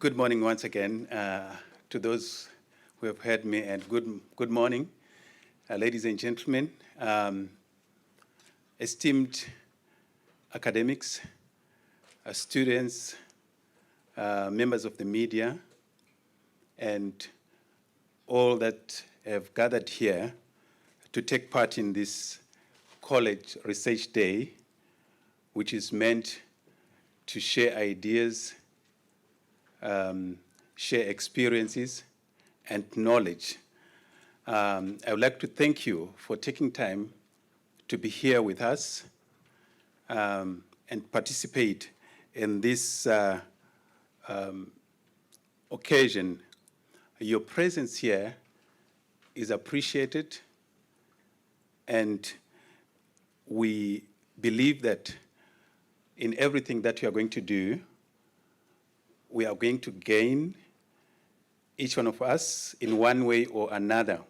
Good morning once again to those who have heard me, and good morning, ladies and gentlemen, esteemed academics, students, members of the media, and all that have gathered here to take part in this College Research Day, which is meant to share ideas, share experiences and knowledge. I would like to thank you for taking time to be here with us and participate in this occasion. Your presence here is appreciated, and we believe that in everything that you are going to do, we are going to gain, each one of us, in one way or another,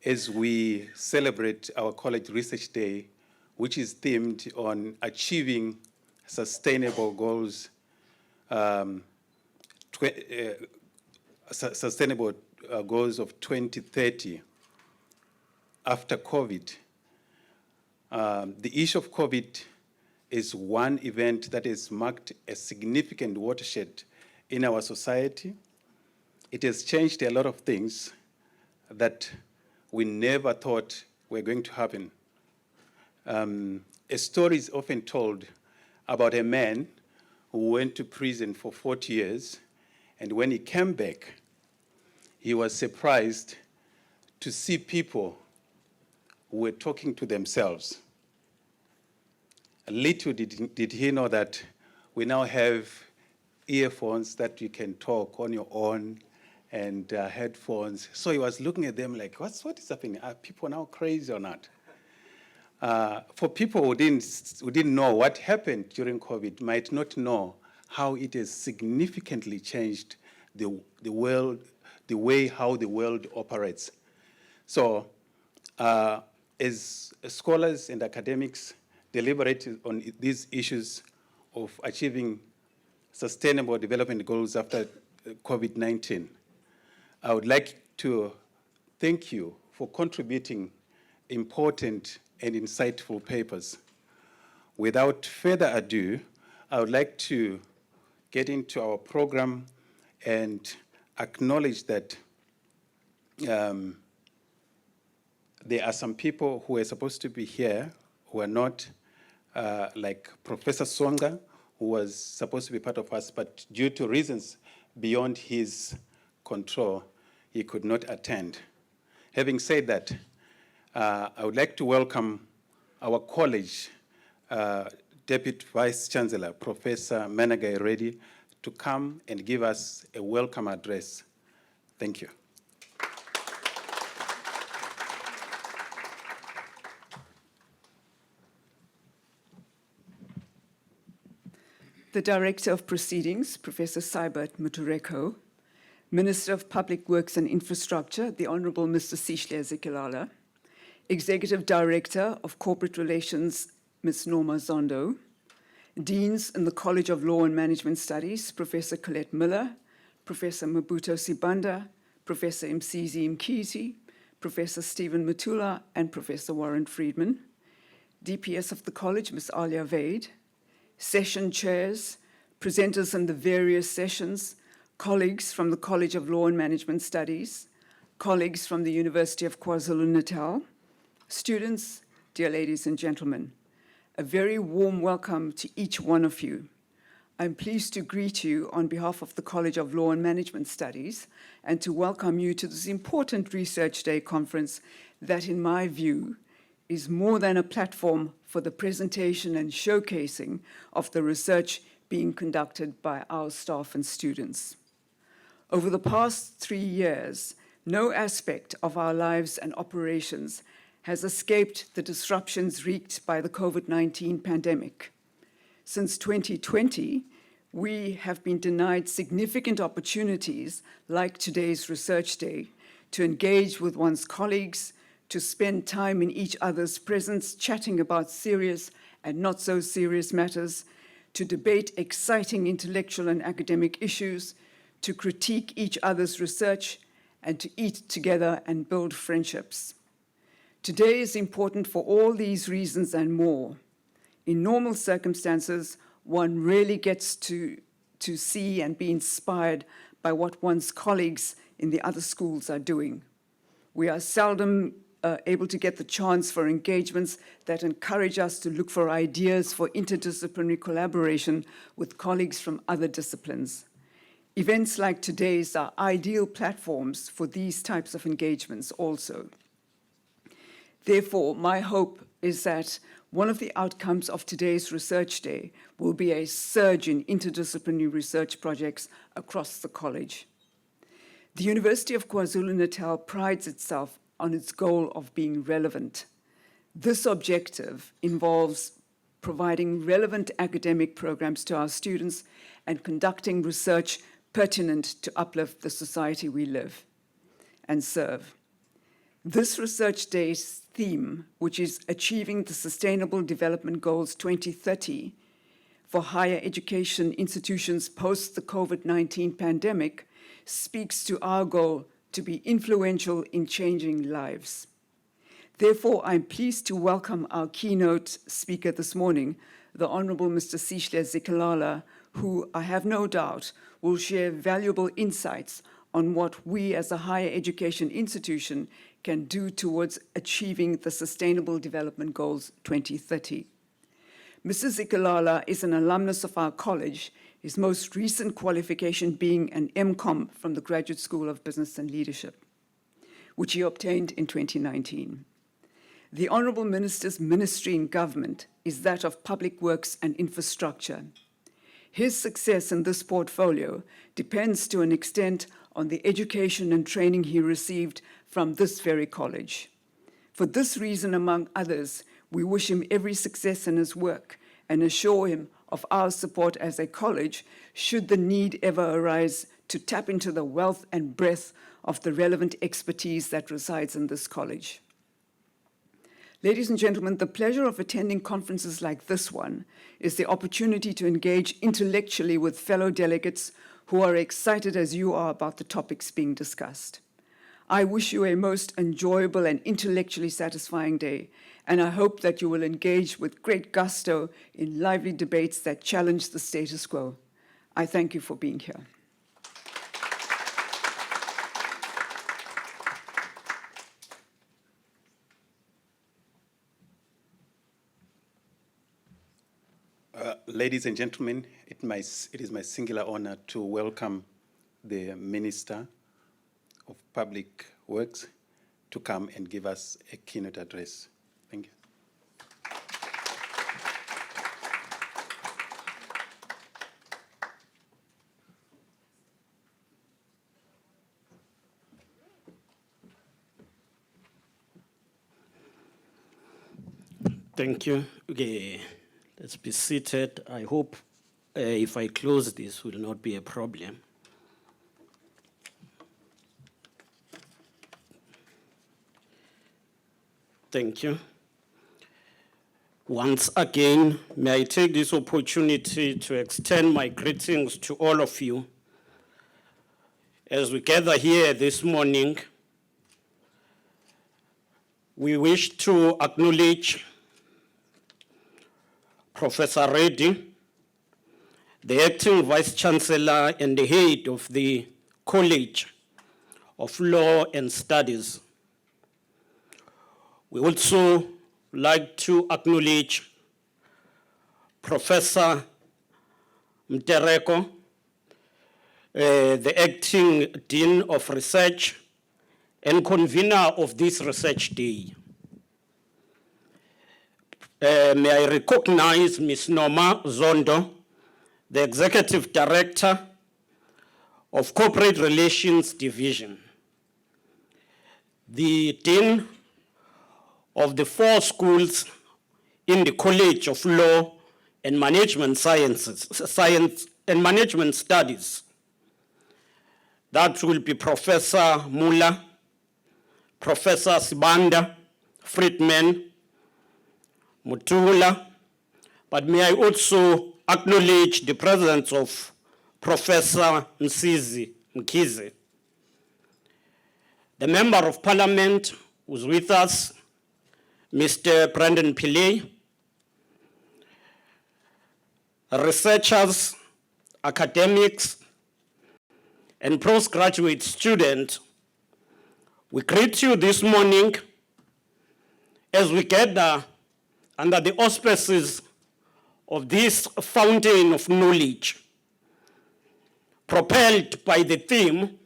as we celebrate our College Research Day, which is themed on achieving sustainable goals, sustainable goals of 2030 after COVID. The issue of COVID is one event that has marked a significant watershed in our society. It has changed a lot of things that we never thought were going to happen. A story is often told about a man who went to prison for 40 years, and when he came back, he was surprised to see people who were talking to themselves. Little did he know that we now have earphones that you can talk on your own, and headphones. So he was looking at them like, what is happening? Are people now crazy or not? For people who didn't know what happened during COVID, might not know how it has significantly changed the world, the way how the world operates. So as scholars and academics deliberate on these issues of achieving sustainable development goals after COVID-19, I would like to thank you for contributing important and insightful papers. Without further ado, I would like to get into our program and acknowledge that there are some people who are supposed to be here who are not, like Professor Songa, who was supposed to be part of us, but due to reasons beyond his control, he could not attend. Having said that, I would like to welcome our college Deputy Vice Chancellor, Professor Menagai Reddy, to come and give us a welcome address. Thank you. The Director of Proceedings, Professor Sybert Mutureko, Minister of Public Works and Infrastructure, the Honourable Mr. Sihle Zikalala, Executive Director of Corporate Relations, Ms. Norma Zondo, Deans in the College of Law and Management Studies, Professor Colette Miller, Professor Mabuto Sibanda, Professor Msizi Mkhizi, Professor Stephen Matula, and Professor Warren Friedman, DPS of the College, Ms. Alia Vade, session chairs, presenters in the various sessions, colleagues from the College of Law and Management Studies, colleagues from the University of KwaZulu-Natal, students, dear ladies and gentlemen, a very warm welcome to each one of you. I'm pleased to greet you on behalf of the College of Law and Management Studies and to welcome you to this important Research Day conference that, in my view, is more than a platform for the presentation and showcasing of the research being conducted by our staff and students. Over the past 3 years, no aspect of our lives and operations has escaped the disruptions wreaked by the COVID-19 pandemic. Since 2020, we have been denied significant opportunities like today's Research Day to engage with one's colleagues, to spend time in each other's presence chatting about serious and not so serious matters, to debate exciting intellectual and academic issues, to critique each other's research, and to eat together and build friendships. Today is important for all these reasons and more. In normal circumstances, one really gets to see and be inspired by what one's colleagues in the other schools are doing. We are seldom able to get the chance for engagements that encourage us to look for ideas for interdisciplinary collaboration with colleagues from other disciplines. Events like today's are ideal platforms for these types of engagements also. Therefore, my hope is that one of the outcomes of today's Research Day will be a surge in interdisciplinary research projects across the college. The University of KwaZulu-Natal prides itself on its goal of being relevant. This objective involves providing relevant academic programs to our students and conducting research pertinent to uplift the society we live and serve. This Research Day's theme, which is Achieving the Sustainable Development Goals 2030 for higher education institutions post the COVID-19 pandemic, speaks to our goal to be influential in changing lives. Therefore, I'm pleased to welcome our keynote speaker this morning, the Honorable Mr. Sihle Zikalala, who I have no doubt will share valuable insights on what we as a higher education institution can do towards achieving the Sustainable Development Goals 2030. Mr. Zikalala is an alumnus of our college, his most recent qualification being an MCom from the Graduate School of Business and Leadership, which he obtained in 2019. The Honourable Minister's ministry in government is that of Public Works and Infrastructure. His success in this portfolio depends to an extent on the education and training he received from this very college. For this reason, among others, we wish him every success in his work and assure him of our support as a college should the need ever arise to tap into the wealth and breadth of the relevant expertise that resides in this college. Ladies and gentlemen, the pleasure of attending conferences like this one is the opportunity to engage intellectually with fellow delegates who are excited as you are about the topics being discussed. I wish you a most enjoyable and intellectually satisfying day, and I hope that you will engage with great gusto in lively debates that challenge the status quo. I thank you for being here. Ladies and gentlemen, it is my singular honor to welcome the Minister of Public Works to come and give us a keynote address. Thank you. Thank you. Okay, let's be seated. I hope if I close this will not be a problem. Thank you. Once again, may I take this opportunity to extend my greetings to all of you as we gather here this morning. We wish to acknowledge Professor Reddy, the Acting Vice-Chancellor and the head of the College of Law and Studies. We also like to acknowledge Professor Mtereko, the Acting Dean of Research and convener of this Research Day. May I recognize Ms. Noma Zondo, the Executive Director of Corporate Relations Division, the Dean of the 4 schools in the College of Law and Management Science and Management Studies. That will be Professor Mula, Professor Sibanda, Friedman, Mutula, but may I also acknowledge the presence of Professor Mkhize, the Member of Parliament who's with us, Mr. Brandon Pillay, researchers, academics, and postgraduate students. We greet you this morning as we gather under the auspices of this fountain of knowledge, propelled by the theme,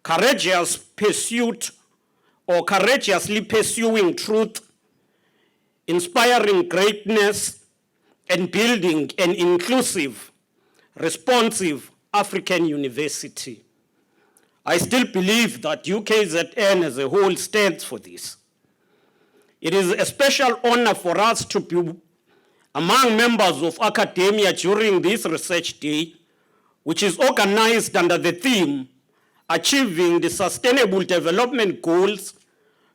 courageous pursuit or courageously pursuing truth, inspiring greatness, and building an inclusive, responsive African university. I still believe that UKZN as a whole stands for this. It is a special honor for us to be among members of academia during this research day, which is organized under the theme, Achieving the Sustainable Development Goals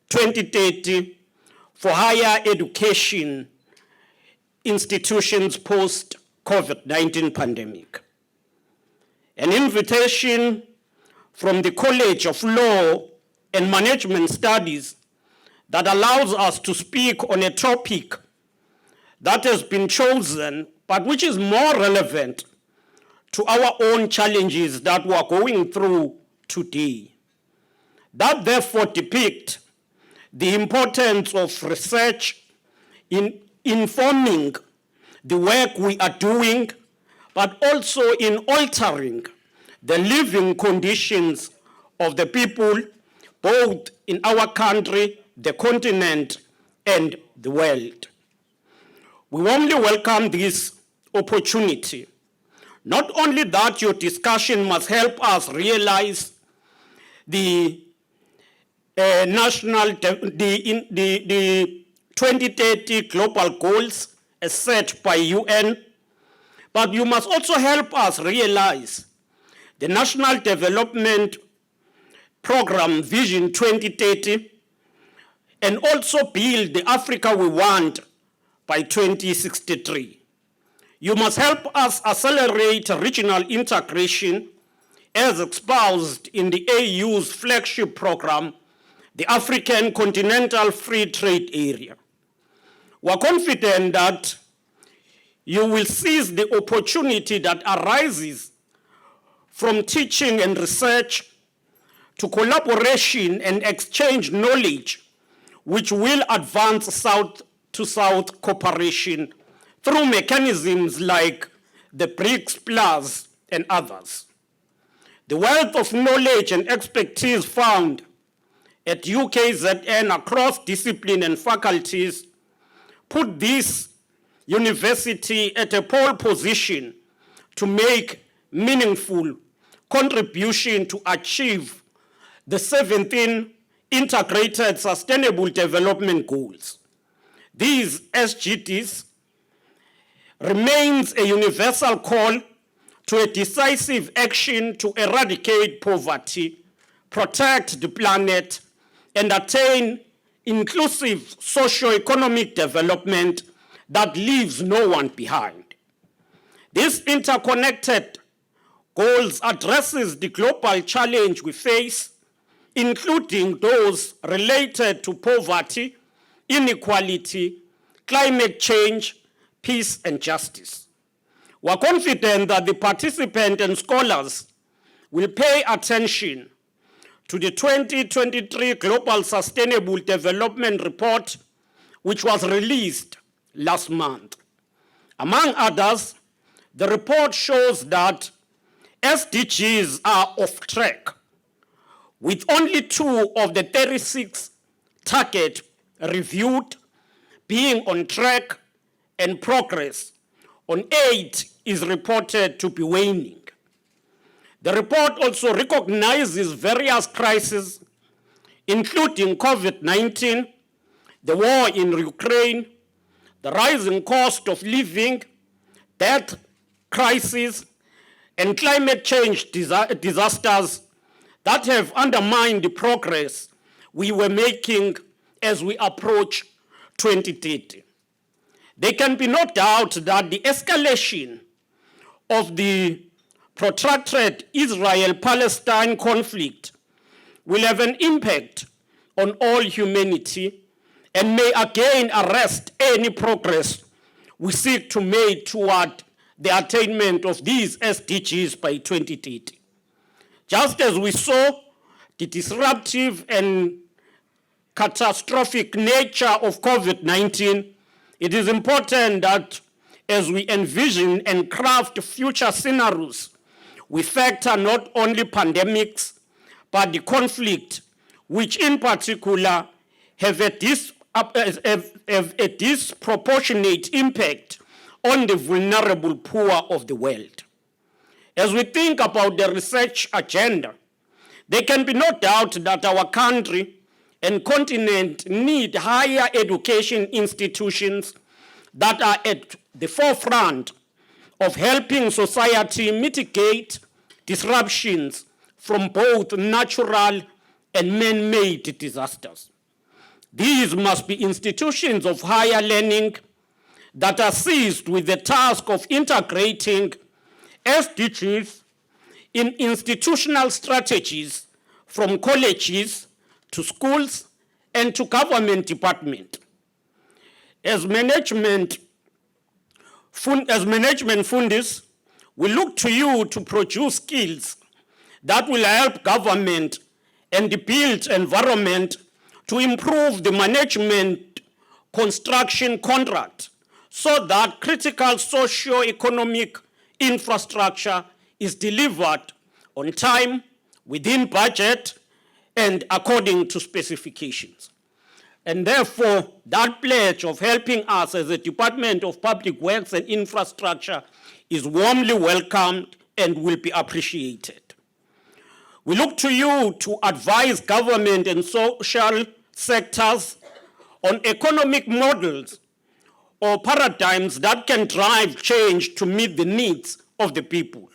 2030 for Higher Education Institutions Post-COVID-19 Pandemic. An invitation from the College of Law and Management Studies that allows us to speak on a topic that has been chosen, but which is more relevant to our own challenges that we are going through today. That therefore depict the importance of research in informing the work we are doing, but also in altering the living conditions of the people, both in our country, the continent, and the world. We warmly welcome this opportunity. Not only that, your discussion must help us realize the 2030 global goals as set by UN, but you must also help us realize the National Development Program Vision 2030 and also build the Africa we want by 2063. You must help us accelerate regional integration as espoused in the AU's flagship program, the African Continental Free Trade Area. We're confident that you will seize the opportunity that arises from teaching and research to collaboration and exchange knowledge, which will advance South-to-South cooperation through mechanisms like the BRICS Plus and others. The wealth of knowledge and expertise found at UKZN across discipline and faculties put this university at a pole position to make meaningful contribution to achieve the 17 integrated sustainable development goals. These SDGs remains a universal call to a decisive action to eradicate poverty, protect the planet, and attain inclusive socio-economic development that leaves no one behind. This interconnected goals addresses the global challenge we face, including those related to poverty, inequality, climate change, peace, and justice. We are confident that the participants and scholars will pay attention to the 2023 Global Sustainable Development Report, which was released last month. Among others, the report shows that SDGs are off track, with only 2 of the 36 targets reviewed being on track, and progress on 8 is reported to be waning. The report also recognizes various crises, including COVID-19, the war in Ukraine, the rising cost of living, debt crisis, and climate change disasters that have undermined the progress we were making as we approach 2030. there can be no doubt that the escalation of the protracted Israel-Palestine conflict will have an impact on all humanity and may again arrest any progress we seek to make toward the attainment of these SDGs by 2030. Just as we saw the disruptive and catastrophic nature of COVID-19, it is important that as we envision and craft future scenarios, we factor not only pandemics, but the conflict, which in particular have a disproportionate impact on the vulnerable poor of the world. As we think about the research agenda, there can be no doubt that our country and continent need higher education institutions that are at the forefront of helping society mitigate disruptions from both natural and man-made disasters. These must be institutions of higher learning that are seized with the task of integrating SDGs in institutional strategies from colleges to schools and to government departments. As management fundis, we look to you to produce skills that will help government and the built environment to improve the management construction contract so that critical socio-economic infrastructure is delivered on time, within budget, and according to specifications. And therefore, that pledge of helping us as a Department of Public Works and Infrastructure is warmly welcomed and will be appreciated. We look to you to advise government and social sectors on economic models or paradigms that can drive change to meet the needs of the people.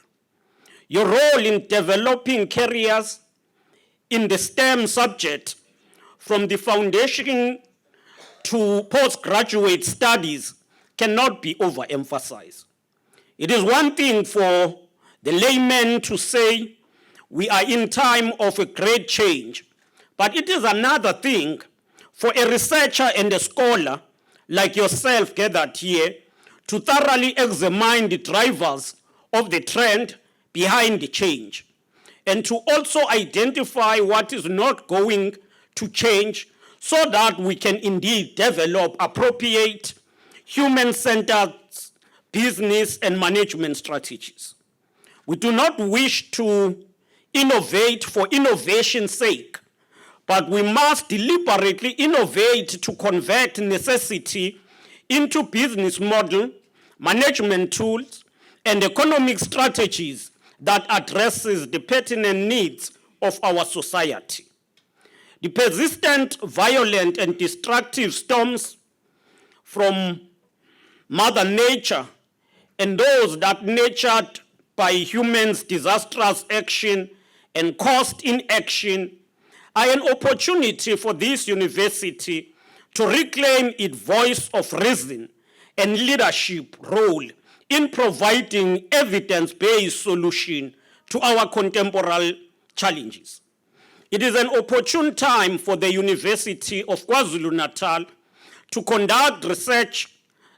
Your role in developing careers in the STEM subject, from the foundation to postgraduate studies, cannot be overemphasized. It is one thing for the layman to say we are in time of a great change, but it is another thing for a researcher and a scholar like yourself gathered here to thoroughly examine the drivers of the trend behind the change, and to also identify what is not going to change so that we can indeed develop appropriate human-centered business and management strategies. We do not wish to innovate for innovation's sake, but we must deliberately innovate to convert necessity into business model, management tools, and economic strategies that addresses the pertinent needs of our society. The persistent, violent, and destructive storms from Mother Nature and those that nurtured by humans' disastrous action and caused inaction are an opportunity for this university to reclaim its voice of reason and leadership role in providing evidence-based solution to our contemporary challenges. It is an opportune time for the University of KwaZulu-Natal to conduct research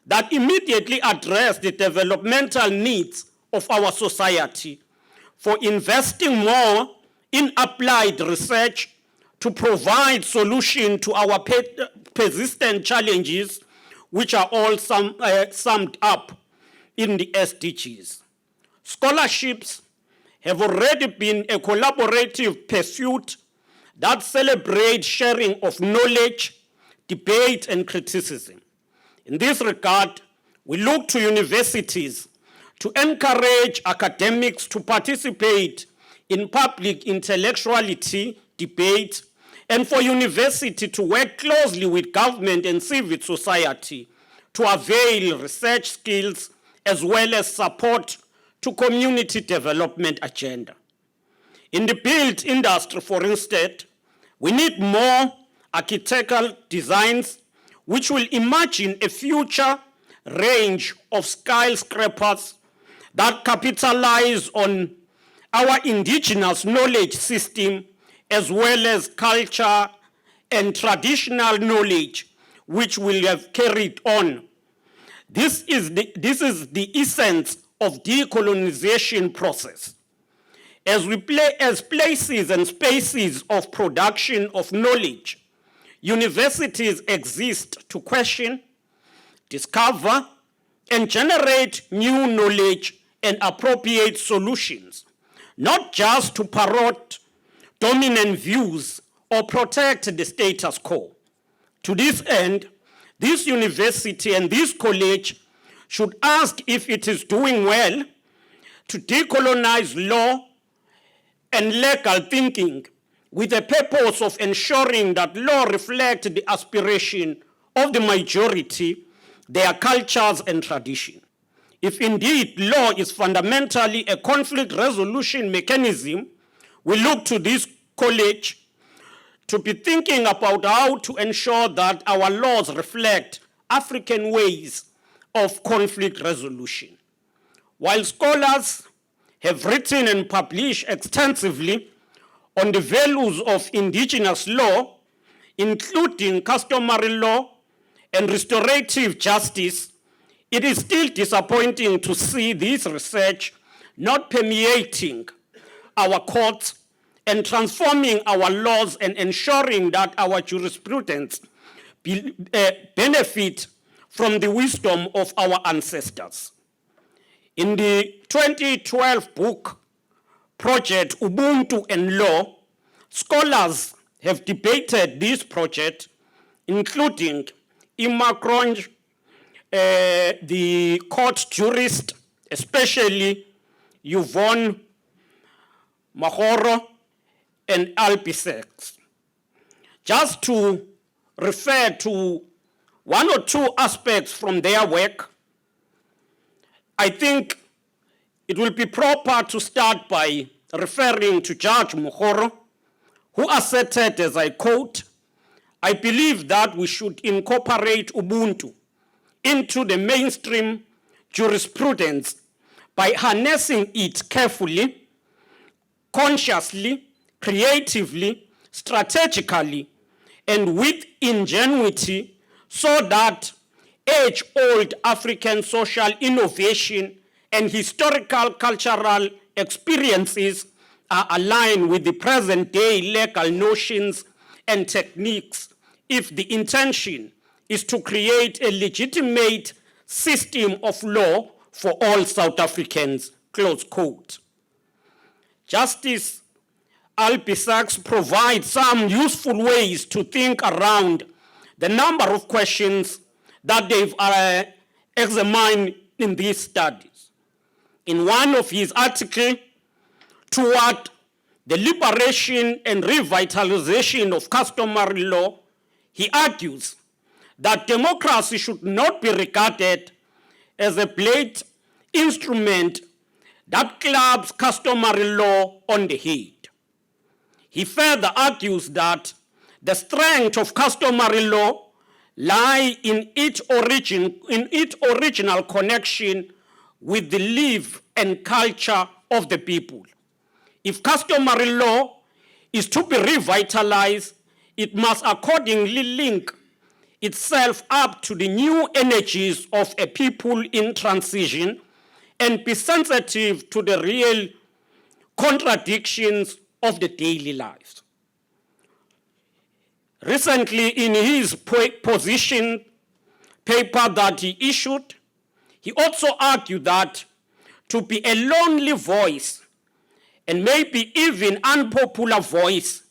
that immediately address the developmental needs of our society, for investing more in applied research to provide solution to our persistent challenges, which are all summed up in the SDGs. Scholarships have already been a collaborative pursuit that celebrates sharing of knowledge, debate, and criticism. In this regard, we look to universities to encourage academics to participate in public intellectuality, debate, and for university to work closely with government and civil society to avail research skills as well as support to community development agenda. In the built industry, for instance, we need more architectural designs which will imagine a future range of skyscrapers that capitalize on our indigenous knowledge system as well as culture and traditional knowledge which we have carried on. This is the essence of decolonization process. As places and spaces of production of knowledge, universities exist to question, discover, and generate new knowledge and appropriate solutions, not just to parrot dominant views or protect the status quo. To this end, this university and this college should ask if it is doing well to decolonize law and legal thinking with the purpose of ensuring that law reflects the aspiration of the majority, their cultures and tradition. If indeed law is fundamentally a conflict resolution mechanism, we look to this college to be thinking about how to ensure that our laws reflect African ways of conflict resolution. While scholars have written and published extensively on the values of indigenous law, including customary law and restorative justice, it is still disappointing to see this research not permeating our courts and transforming our laws and ensuring that our jurisprudence benefit from the wisdom of our ancestors. In the 2012 book, Project Ubuntu and Law, scholars have debated this project, including Ima Kronj, the court jurist, especially Yvonne Mahoro and Alpisex. Just to refer to one or two aspects from their work, I think it will be proper to start by referring to Judge Mahoro, who asserted, as I quote, "I believe that we should incorporate Ubuntu into the mainstream jurisprudence by harnessing it carefully, consciously, creatively, strategically, and with ingenuity so that age-old African social innovation and historical cultural experiences are aligned with the present-day legal notions and techniques if the intention is to create a legitimate system of law for all South Africans," close quote. Justice Alpisax provides some useful ways to think around the number of questions that they've examined in these studies. In one of his articles, Toward the Liberation and Revitalization of Customary Law, he argues that democracy should not be regarded as a blade instrument that clubs customary law on the head. He further argues that the strength of customary law lies in its original connection with the life and culture of the people. If customary law is to be revitalized, it must accordingly link itself up to the new energies of a people in transition and be sensitive to the real contradictions of the daily lives. Recently, in his position paper that he issued, he also argued that to be a lonely voice and maybe even unpopular voice,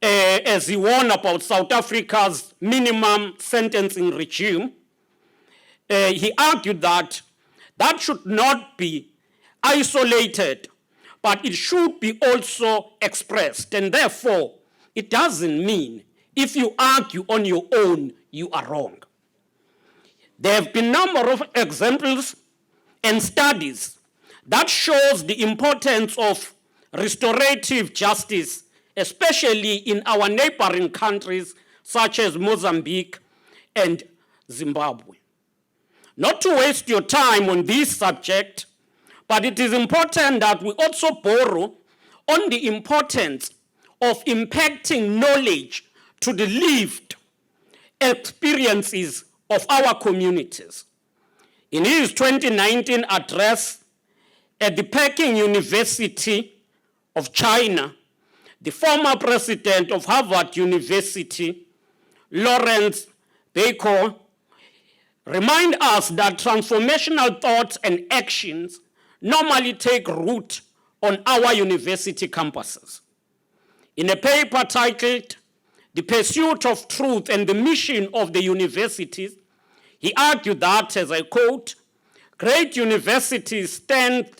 as he warned about South Africa's minimum sentencing regime, he argued that that should not be isolated, but it should be also expressed. And therefore, it doesn't mean if you argue on your own, you are wrong. There have been a number of examples and studies that shows the importance of restorative justice, especially in our neighboring countries such as Mozambique and Zimbabwe. not to waste your time on this subject, but it is important that we also borrow on the importance of impacting knowledge to the lived experiences of our communities. In his 2019 address at the Peking University of China, the former president of Harvard University, Lawrence Bacall, remind us that transformational thoughts and actions normally take root on our university campuses. In a paper titled The Pursuit of Truth and the Mission of the Universities, he argued that, as I quote, great universities stand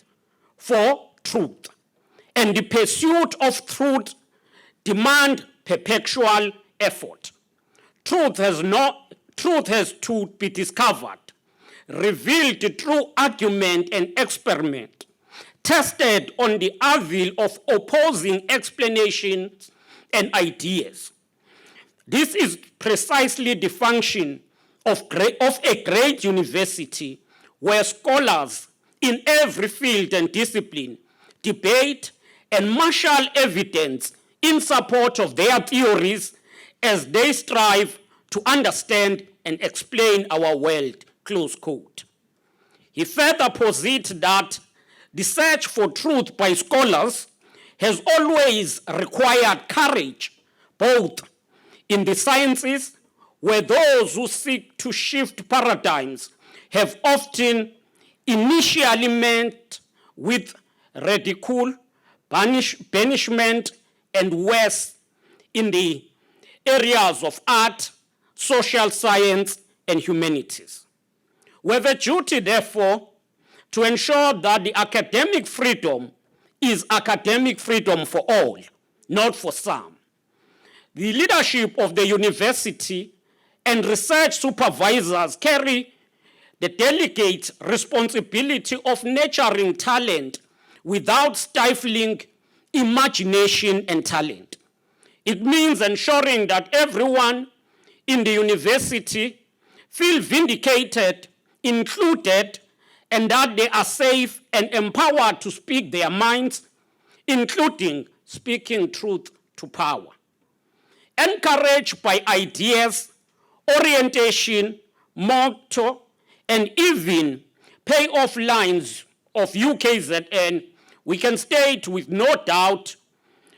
for truth, and the pursuit of truth demand perpetual effort. Truth has to be discovered, revealed through argument and experiment, tested on the anvil of opposing explanations and ideas. This is precisely the function of a great university, where scholars in every field and discipline debate and marshal evidence in support of their theories as they strive to understand and explain our world, close quote. He further posits that the search for truth by scholars has always required courage, both in the sciences, where those who seek to shift paradigms have often initially met with ridicule, banishment, and worse in the areas of art, social science, and humanities. We have a duty, therefore, to ensure that the academic freedom is academic freedom for all, not for some. The leadership of the university and research supervisors carry the delicate responsibility of nurturing talent without stifling imagination and talent. It means ensuring that everyone in the university feel vindicated, included, and that they are safe and empowered to speak their minds, including speaking truth to power. Encouraged by ideas, orientation, motto, and even payoff lines of UKZN, we can state with no doubt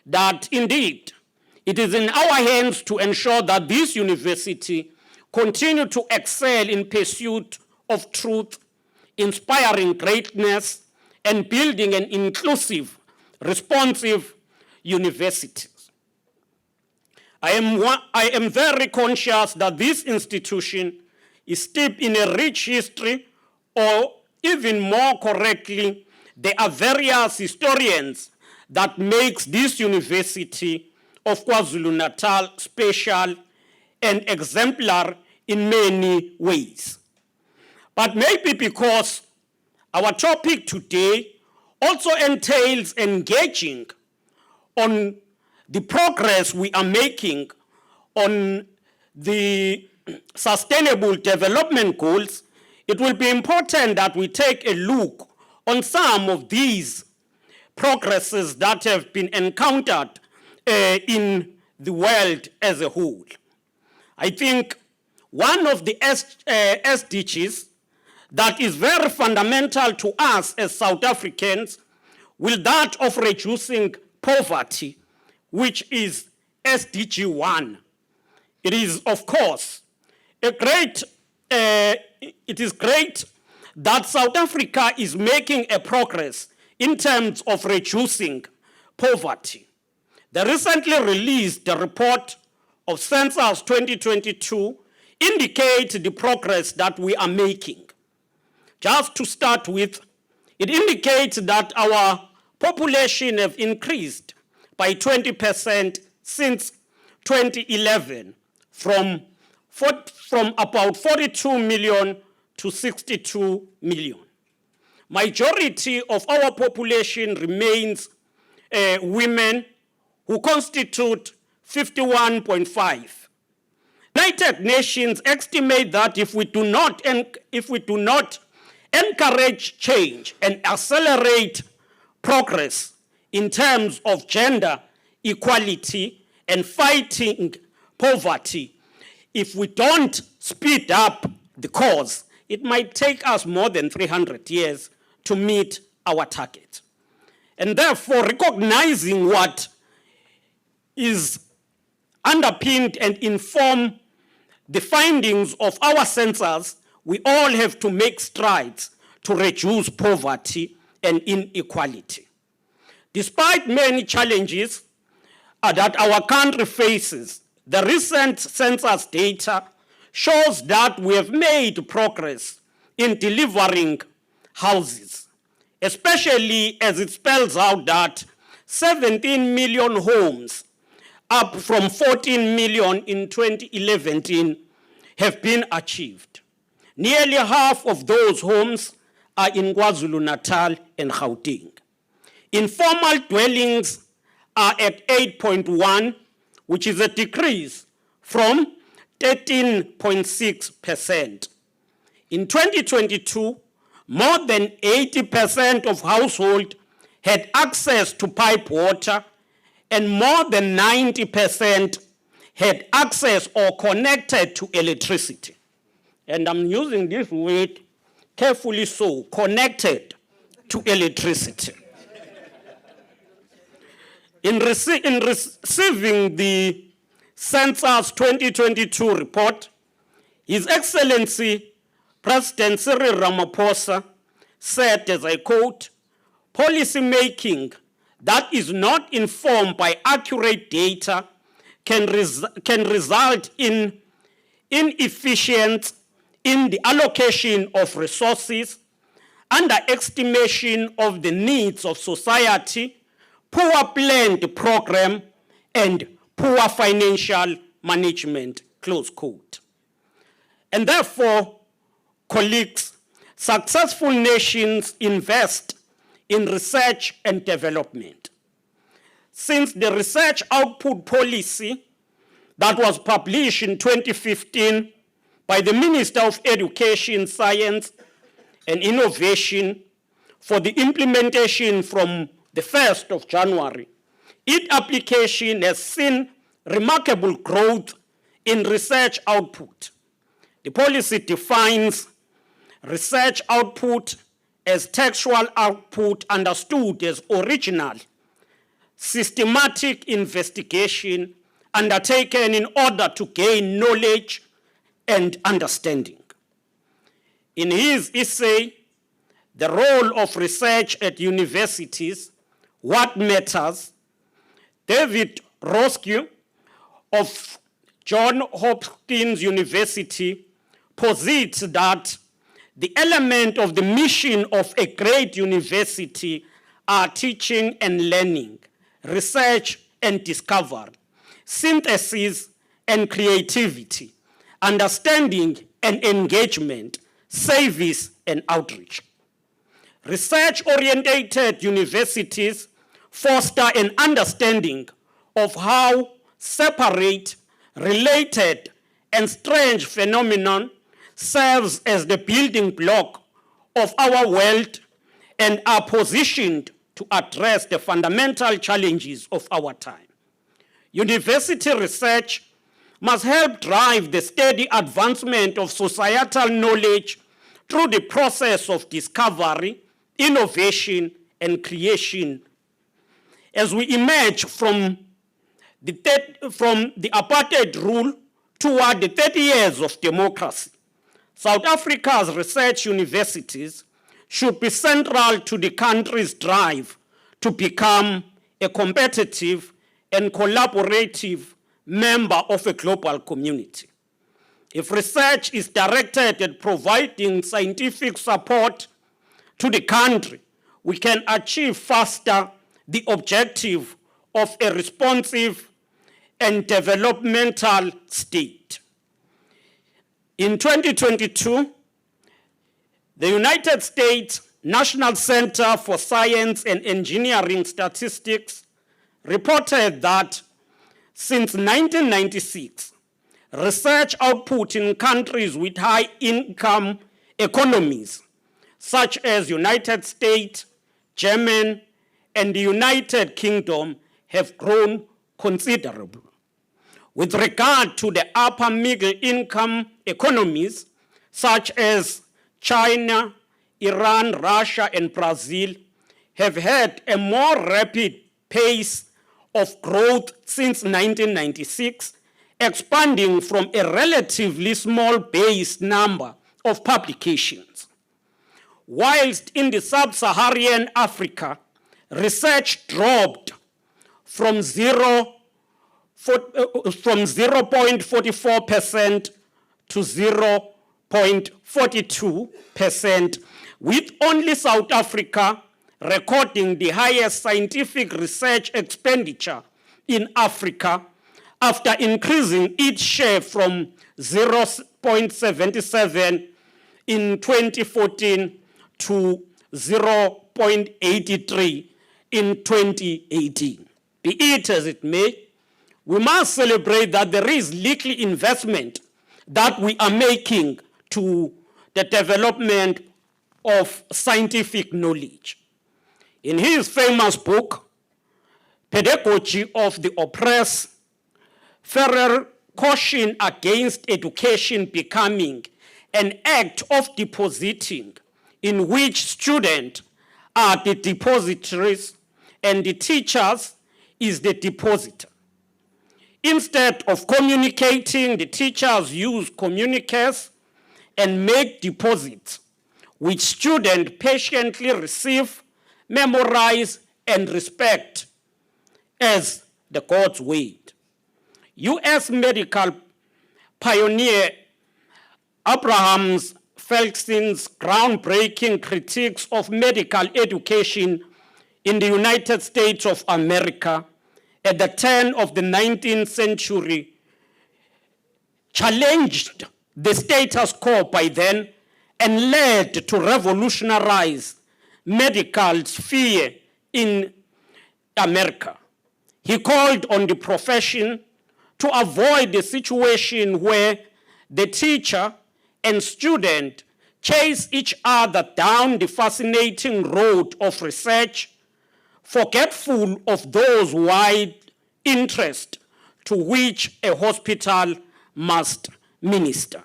that indeed it is in our hands to ensure that this university continue to excel in pursuit of truth, inspiring greatness, and building an inclusive, responsive university. I am very conscious that this institution is steeped in a rich history, or even more correctly, there are various historians that makes this University of KwaZulu-Natal special and exemplar in many ways. But maybe because our topic today also entails engaging on the progress we are making on the Sustainable Development Goals, it will be important that we take a look on some of these progresses that have been encountered in the world as a whole. I think one of the SDGs that is very fundamental to us as South Africans will that of reducing poverty, which is SDG 1. It is, of course, it is great that South Africa is making a progress in terms of reducing poverty. The recently released report of Census 2022 indicates the progress that we are making. Just to start with, it indicates that our population have increased by 20% since 2011, from about 42 million to 62 million. Majority of our population remains women, who constitute 51.5. United Nations estimate that if we do not encourage change and accelerate progress in terms of gender equality and fighting poverty, if we don't speed up the cause, it might take us more than 300 years to meet our target. And therefore, recognizing what is underpinned and inform the findings of our census, we all have to make strides to reduce poverty and inequality. Despite many challenges that our country faces, the recent census data shows that we have made progress in delivering houses, especially as it spells out that 17 million homes, up from 14 million in 2011, have been achieved. Nearly half of those homes are in KwaZulu-Natal and Gauteng. Informal dwellings are at 8.1, which is a decrease from 13.6%. In 2022, more than 80% of households had access to pipe water, and more than 90% had access or connected to electricity. And I'm using this word carefully so, connected to electricity. In receiving the Census 2022 report, His Excellency President Cyril Ramaphosa said, as I quote, "Policy making that is not informed by accurate data can result in inefficiency in the allocation of resources, underestimation of the needs of society, poor planned program, and poor financial management," close quote. And therefore, colleagues, successful nations invest in research and development. Since the research output policy that was published in 2015 by the Minister of Education, Science and Innovation for the implementation from the 1st of January, its application has seen remarkable growth in research output. The policy defines research output as textual output understood as original, systematic investigation undertaken in order to gain knowledge and understanding. In his essay, "The Role of Research at Universities, What Matters," David Roscoe of Johns Hopkins University posits that the element of the mission of a great university are teaching and learning, research and discovery, synthesis and creativity, understanding and engagement, service and outreach. Research-oriented universities foster an understanding of how separate, related, and strange phenomenon serves as the building block of our world and are positioned to address the fundamental challenges of our time. University research must help drive the steady advancement of societal knowledge through the process of discovery, innovation, and creation. As we emerge from the apartheid rule toward the 30 years of democracy, South Africa's research universities should be central to the country's drive to become a competitive and collaborative member of a global community. If research is directed at providing scientific support to the country, we can achieve faster the objective of a responsive and developmental state. In 2022, the United States National Center for Science and Engineering Statistics reported that since 1996, research output in countries with high income economies, such as United States, Germany, and the United Kingdom, have grown considerably. With regard to the upper middle income economies, such as China, Iran, Russia, and Brazil, have had a more rapid pace of growth since 1996, expanding from a relatively small base number of publications. Whilst in the sub-Saharan Africa, research dropped from 0.44% to 0.42%, with only South Africa recording the highest scientific research expenditure in Africa after increasing its share from 0.77 in 2014 to 0.83 in 2018. Be it as it may, we must celebrate that there is little investment that we are making to the development of scientific knowledge. In his famous book, Pedagogy of the Oppressed, Ferrer cautioned against education becoming an act of depositing in which students are the depositories and the teachers is the depositor. Instead of communicating, the teachers use communiques and make deposits, which students patiently receive, memorize, and respect as the God's word. U.S. medical pioneer Abraham Felsen's groundbreaking critiques of medical education in the United States of America at the turn of the 19th century challenged the status quo by then and led to revolutionize medical sphere in America. He called on the profession to avoid the situation where the teacher and student chase each other down the fascinating road of research, forgetful of those wide interests to which a hospital must minister.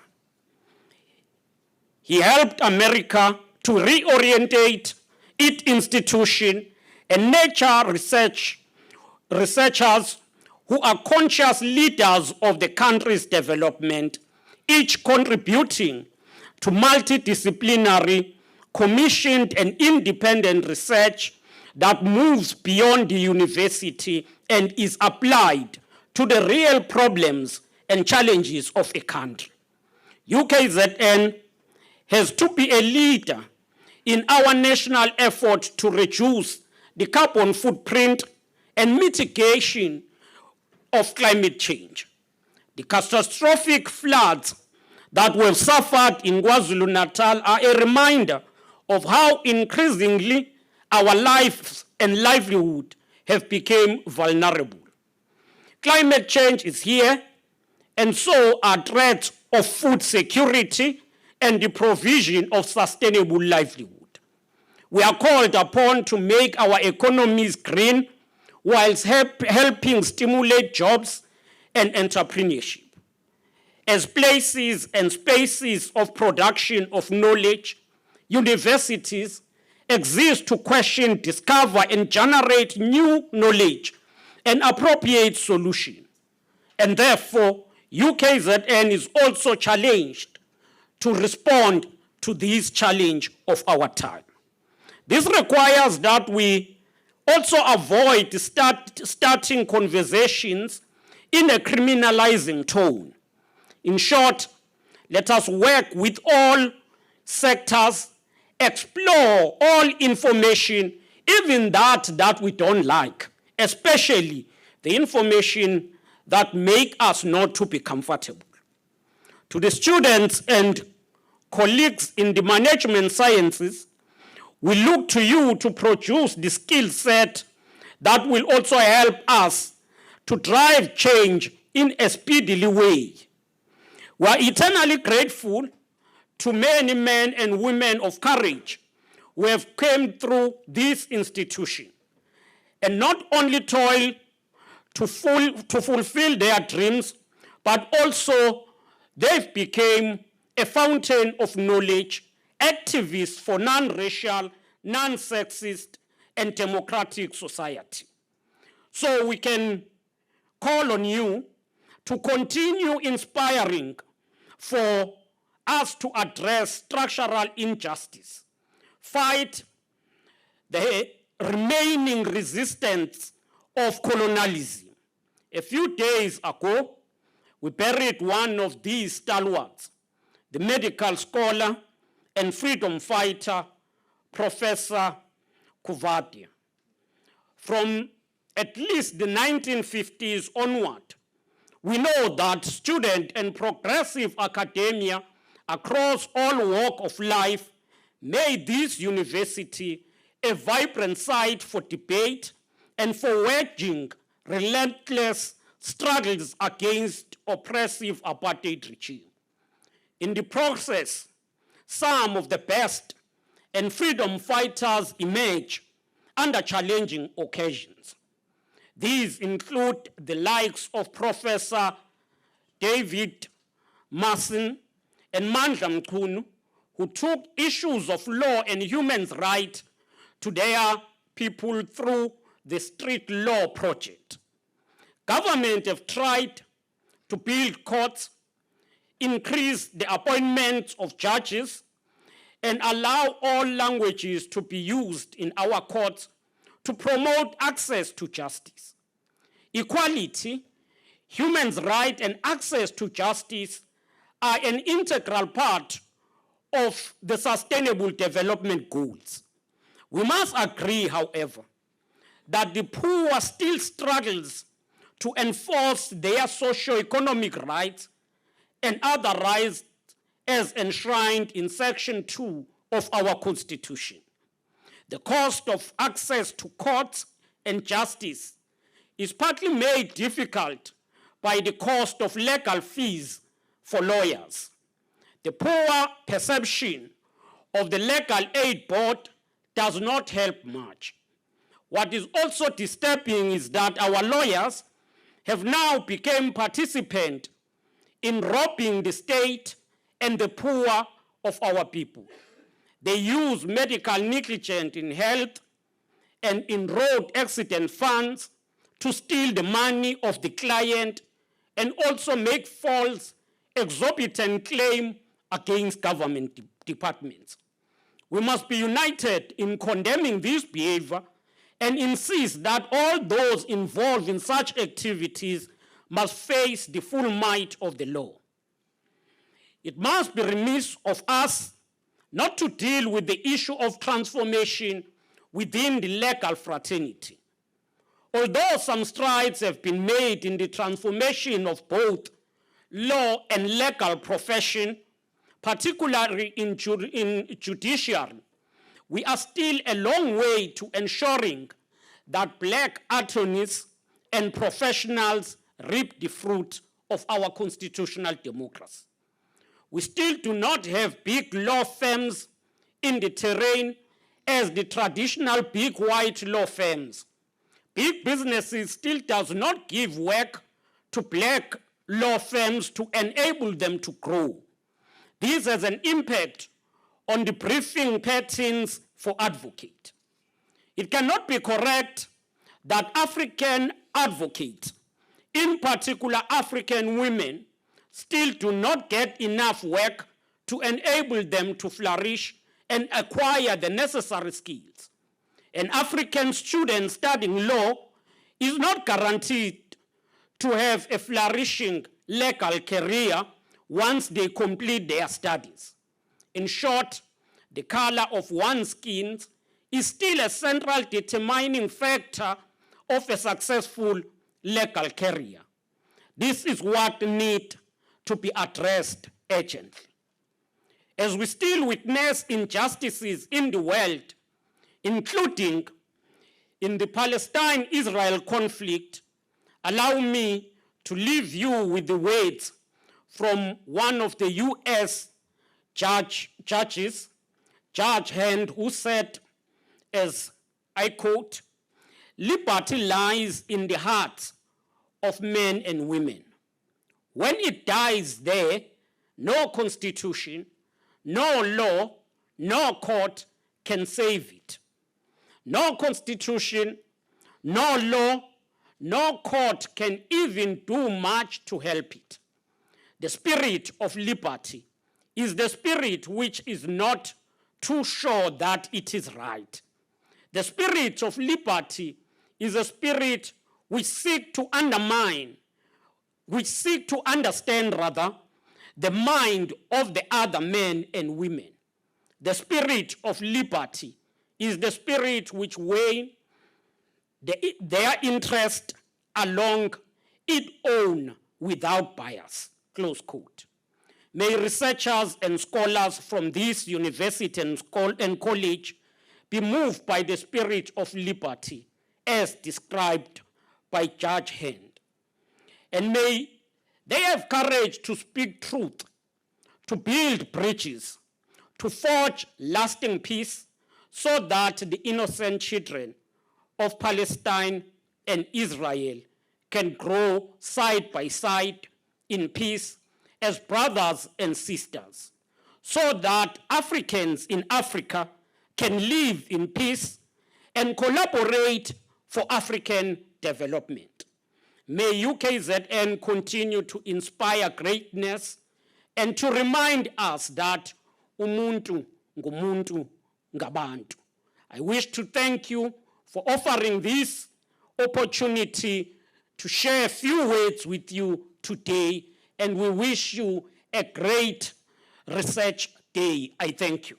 He helped America to reorientate its institution and nurture researchers who are conscious leaders of the country's development, each contributing to multidisciplinary, commissioned and independent research that moves beyond the university and is applied to the real problems and challenges of a country. UKZN has to be a leader in our national effort to reduce the carbon footprint and mitigation of climate change. The catastrophic floods that we've suffered in KwaZulu-Natal are a reminder of how increasingly our lives and livelihood have become vulnerable. Climate change is here, and so are threats of food security and the provision of sustainable livelihood. We are called upon to make our economies green whilst helping stimulate jobs and entrepreneurship. As places and spaces of production of knowledge, universities exist to question, discover, and generate new knowledge and appropriate solutions. And therefore, UKZN is also challenged to respond to this challenge of our time. This requires that we also avoid starting conversations in a criminalizing tone. In short, let us work with all sectors, explore all information, even that we don't like, especially the information that make us not to be comfortable. To the students and colleagues in the management sciences, we look to you to produce the skill set that will also help us to drive change in a speedily way. We are eternally grateful to many men and women of courage who have come through this institution and not only toil to fulfill their dreams, but also they've become a fountain of knowledge, activists for non-racial, non-sexist, and democratic society. So we can call on you to continue inspiring for us to address structural injustice, fight the remaining resistance of colonialism. A few days ago, we buried one of these stalwarts, the medical scholar and freedom fighter, Professor Kuvadia. From at least the 1950s onward, we know that student and progressive academia across all walks of life made this university a vibrant site for debate and for waging relentless struggles against oppressive apartheid regime. In the process, some of the best and freedom fighters emerge under challenging occasions. These include the likes of Professor David Mason and Mandla Mchunu, who took issues of law and human rights to their people through the Street Law Project. Government have tried to build courts, increase the appointment of judges, and allow all languages to be used in our courts to promote access to justice. Equality, human rights, and access to justice are an integral part of the Sustainable Development Goals. We must agree, however, that the poor still struggles to enforce their socio-economic rights and other rights as enshrined in Section 2 of our Constitution. The cost of access to courts and justice is partly made difficult by the cost of legal fees for lawyers. The poor perception of the Legal Aid Board does not help much. What is also disturbing is that our lawyers have now become participants in robbing the state and the poor of our people. They use medical negligence in health and in road accident funds to steal the money of the client and also make false, exorbitant claims against government departments. We must be united in condemning this behavior and insist that all those involved in such activities must face the full might of the law. It must be remiss of us not to deal with the issue of transformation within the legal fraternity. Although some strides have been made in the transformation of both law and legal profession, particularly in judiciary, we are still a long way to ensuring that black attorneys and professionals reap the fruit of our constitutional democracy. We still do not have big law firms in the terrain as the traditional big white law firms. Big businesses still does not give work to black law firms to enable them to grow. This has an impact on the briefing patterns for advocates. It cannot be correct that African advocates, in particular African women, still do not get enough work to enable them to flourish and acquire the necessary skills. An African student studying law is not guaranteed to have a flourishing legal career once they complete their studies. In short, the color of one's skin is still a central determining factor of a successful legal career. This is what needs to be addressed urgently. As we still witness injustices in the world, including in the Palestine-Israel conflict, allow me to leave you with the words from one of the US judges, Judge Hand, who said, as I quote, "Liberty lies in the hearts of men and women. When it dies there, no constitution, no law, no court can save it. No constitution, no law, no court can even do much to help it. The spirit of liberty is the spirit which is not too sure that it is right. The spirit of liberty is a spirit which seeks to understand rather, the mind of the other men and women. The spirit of liberty is the spirit which weighs their interest along its own without bias." Close quote. May researchers and scholars from this university and college be moved by the spirit of liberty as described by Judge Hand. And may they have courage to speak truth, to build bridges, to forge lasting peace, so that the innocent children of Palestine and Israel can grow side by side in peace as brothers and sisters, so that Africans in Africa can live in peace and collaborate for African development. May UKZN continue to inspire greatness and to remind us that umuntu ngumuntu ngabantu. I wish to thank you for offering this opportunity to share a few words with you today, and we wish you a great research day. I thank you.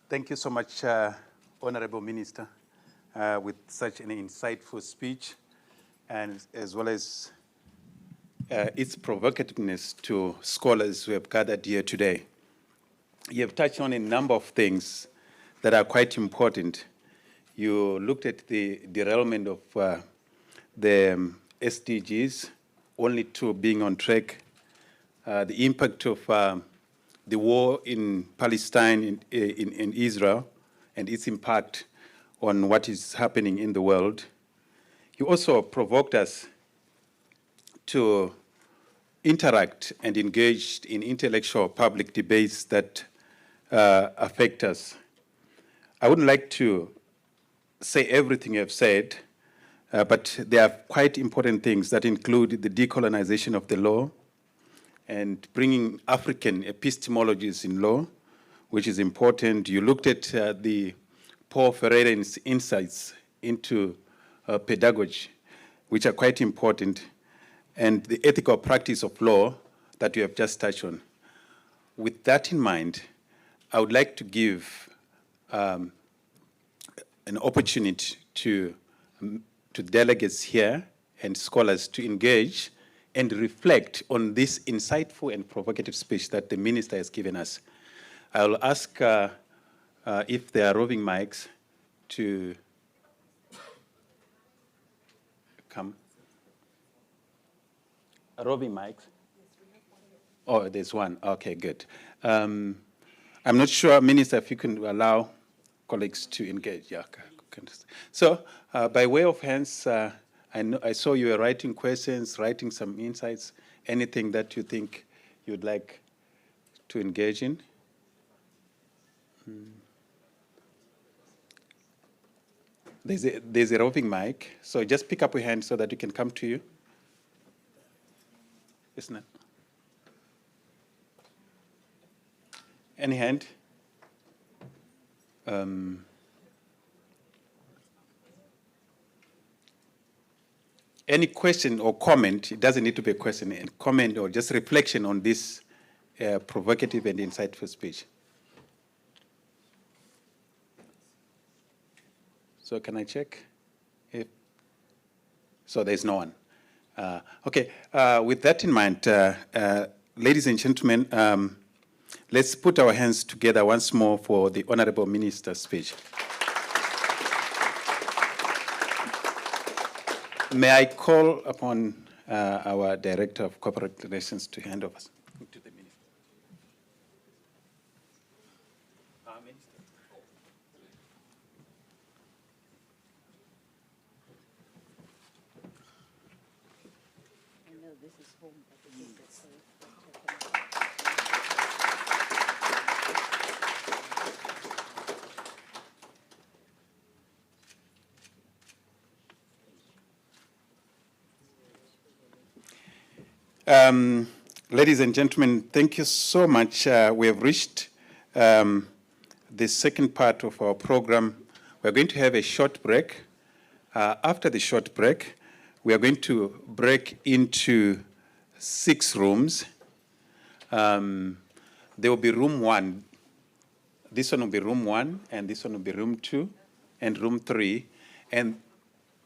Thank you so much, Honorable Minister, with such an insightful speech, and as well as its provocativeness to scholars who have gathered here today. You have touched on a number of things that are quite important. You looked at the derailment of the SDGs, only two being on track, the impact of the war in Palestine, in Israel, and its impact on what is happening in the world. You also provoked us to interact and engage in intellectual public debates that affect us. I wouldn't like to say everything you have said, but there are quite important things that include the decolonization of the law, and bringing African epistemologies in law, which is important. You looked at the Paul Ferreiren's insights into pedagogy, which are quite important, and the ethical practice of law that you have just touched on. With that in mind, I would like to give an opportunity to delegates here and scholars to engage and reflect on this insightful and provocative speech that the minister has given us. I will ask if there are roving mics to come. Roving mics? Oh, there's one. Okay, good. I'm not sure, Minister, if you can allow colleagues to engage. Yeah. So, by way of hands, I saw you were writing questions, writing some insights, anything that you think you'd like to engage in? There's a roving mic, so just pick up your hand so that we can come to you. Isn't it? Any hand? Any question or comment, it doesn't need to be a question, a comment or just reflection on this provocative and insightful speech. So can I check? So there's no one. Okay, with that in mind, ladies and gentlemen, let's put our hands together once more for the Honorable Minister's speech. May I call upon our Director of Corporate Relations to hand over to the Minister. Ladies and gentlemen, thank you so much. We have reached the second part of our program. We're going to have a short break. After the short break, we are going to break into 6 rooms. There will be room 1. This one will be room 1, and this one will be room 2, and room 3. And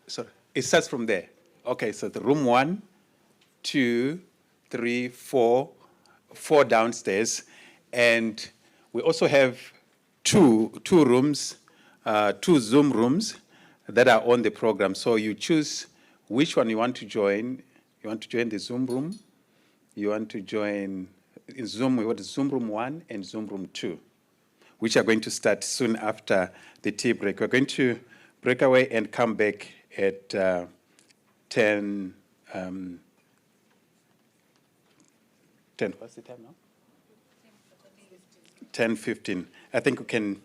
so it starts from there. Okay, so the room 1, 2, 3, 4 downstairs, and we also have two rooms, 2 Zoom rooms that are on the program. So you choose which one you want to join. You want to join the Zoom room. You want to join in Zoom. We want Zoom room 1 and Zoom room 2, which are going to start soon after the tea break. We're going to break away and come back at 10. 10, what's the time now? 10:15. I think we can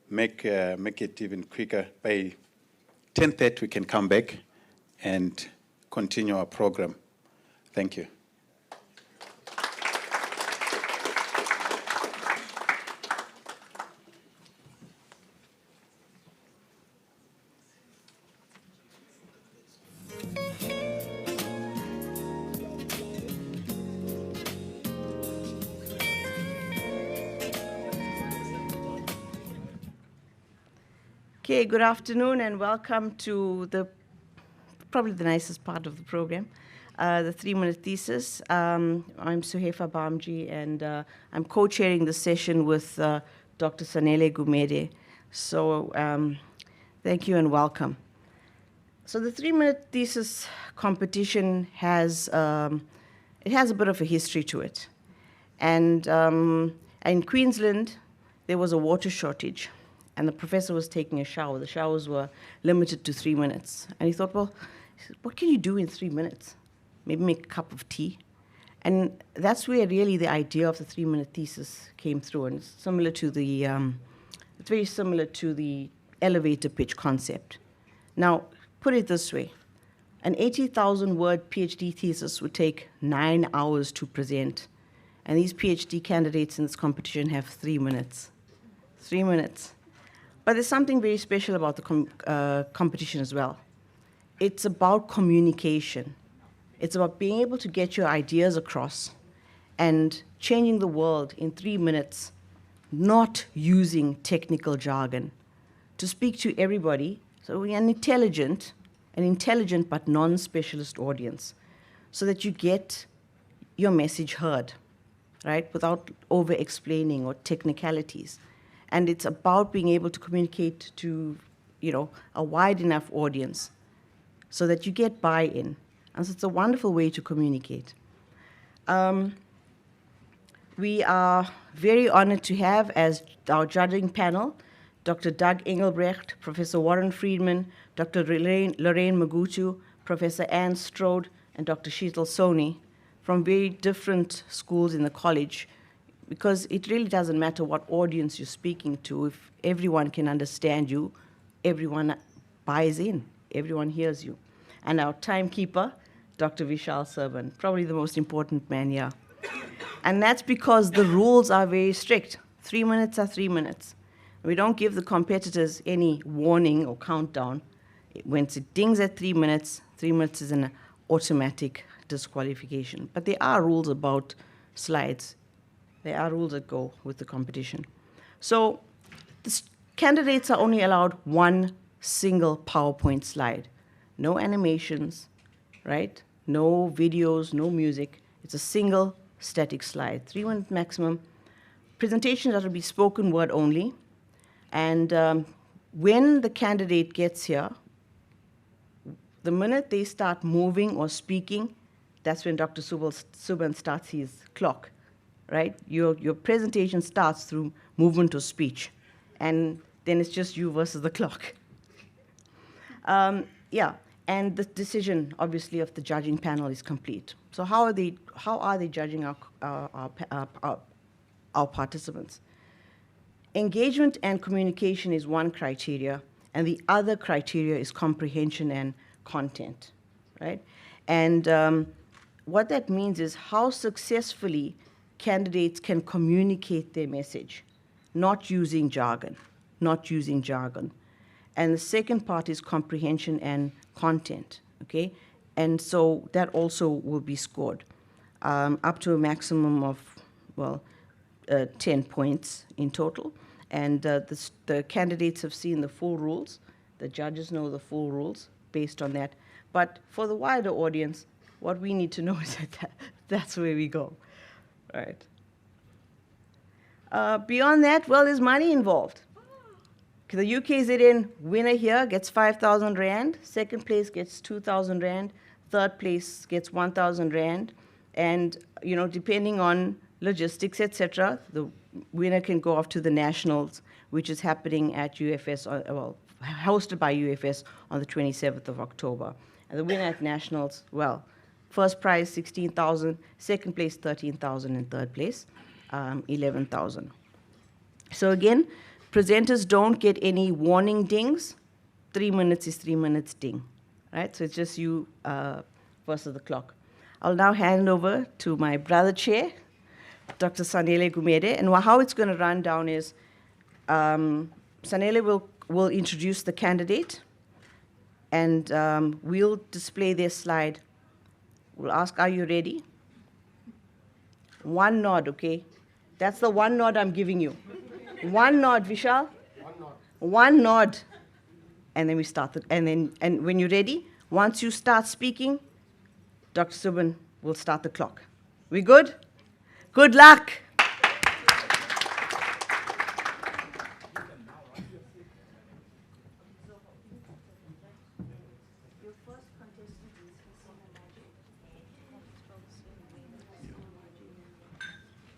make it even quicker. By 10:30, we can come back and continue our program. Thank you. Okay, good afternoon and welcome to probably the nicest part of the program, the 3-minute thesis. I'm Suhefa Bamji and I'm co-chairing the session with Dr. Sanele Gumede. So thank you and welcome. So the 3-minute thesis competition has a bit of a history to it. And in Queensland, there was a water shortage. And the professor was taking a shower. The showers were limited to 3 minutes. And he thought, well, what can you do in 3 minutes? Maybe make a cup of tea. And that's where really the idea of the 3-minute thesis came through. And it's similar to it's very similar to the elevator pitch concept. Now, put it this way. An 80,000-word PhD thesis would take 9 hours to present. And these PhD candidates in this competition have 3 minutes. 3 minutes. But there's something very special about the competition as well. It's about communication. It's about being able to get your ideas across and changing the world in 3 minutes, not using technical jargon, to speak to everybody. So we're an intelligent but non-specialist audience, so that you get your message heard, right, without over-explaining or technicalities. And it's about being able to communicate to, a wide enough audience so that you get buy-in. And so it's a wonderful way to communicate. We are very honored to have as our judging panel Dr. Doug Engelbrecht, Professor Warren Friedman, Dr. Lorraine Magutu, Professor Anne Strode, and Dr. Sheetal Soni from very different schools in the college, because it really doesn't matter what audience you're speaking to. If everyone can understand you, everyone buys in, everyone hears you. And our timekeeper, Dr. Vishal Serban, probably the most important man here. And that's because the rules are very strict. 3 minutes are 3 minutes. We don't give the competitors any warning or countdown. When it dings at 3 minutes is an automatic disqualification. But there are rules about slides. There are rules that go with the competition. So the candidates are only allowed 1 single PowerPoint slide. No animations, right? No videos, no music. It's a single static slide, 3-minute maximum. Presentations that will be spoken word only. And when the candidate gets here, the minute they start moving or speaking, that's when Dr. Suban starts his clock, right? Your presentation starts through movement or speech, and then it's just you versus the clock. Yeah, and the decision, obviously, of the judging panel is complete. So how are they judging our participants? Engagement and communication is one criteria, and the other criteria is comprehension and content, right? And what that means is how successfully candidates can communicate their message, not using jargon. And the second part is comprehension and content, okay? And so that also will be scored up to a maximum of, 10 points in total. And the candidates have seen the full rules. The judges know the full rules based on that. But for the wider audience, what we need to know is that that's where we go, right? Beyond that, well, there's money involved. The UKZN winner here gets 5,000 Rand, second place gets 2,000 Rand, third place gets 1,000 Rand, and depending on logistics, etc., the winner can go off to the nationals, which is happening at UFS, hosted by UFS on the 27th of October. And the winner at nationals, well, first prize 16,000, second place 13,000, and third place 11,000. So again, presenters don't get any warning dings. 3 minutes is 3 minutes ding, right? So it's just you versus the clock. I'll now hand over to my brother chair, Dr. Sanele Gumede, and how it's going to run down is Sanele will introduce the candidate, and we'll display their slide. We'll ask, are you ready? One nod, okay? That's the one nod I'm giving you. One nod, Vishal. One nod. And then we start. And when you're ready, once you start speaking, Dr. Suban will start the clock. We good? Good luck.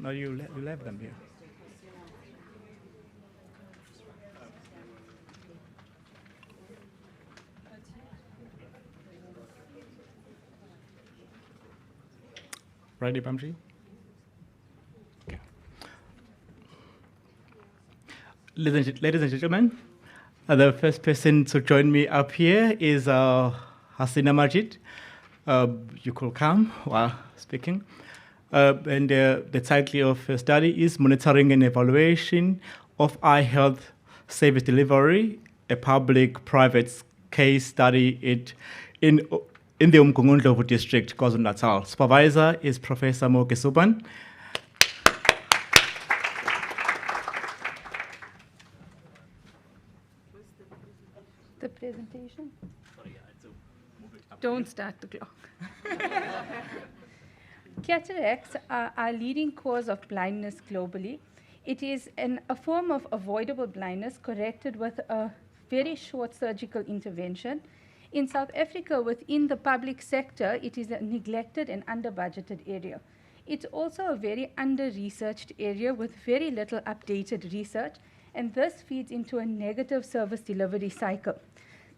No, you left them here. Ready, Bamji? Okay. Ladies and gentlemen, the first person to join me up here is Hasina Majid. You could come while speaking. And the title of the study is Monitoring and Evaluation of Eye Health Service Delivery, a public-private case study in the Umgungundlovu district, KwaZulu-Natal. Supervisor is Professor Moke Suban. The presentation? Don't start the clock. Cataracts are a leading cause of blindness globally. It is a form of avoidable blindness corrected with a very short surgical intervention. In South Africa, within the public sector, it is a neglected and under-budgeted area. It's also a very under-researched area with very little updated research, and this feeds into a negative service delivery cycle.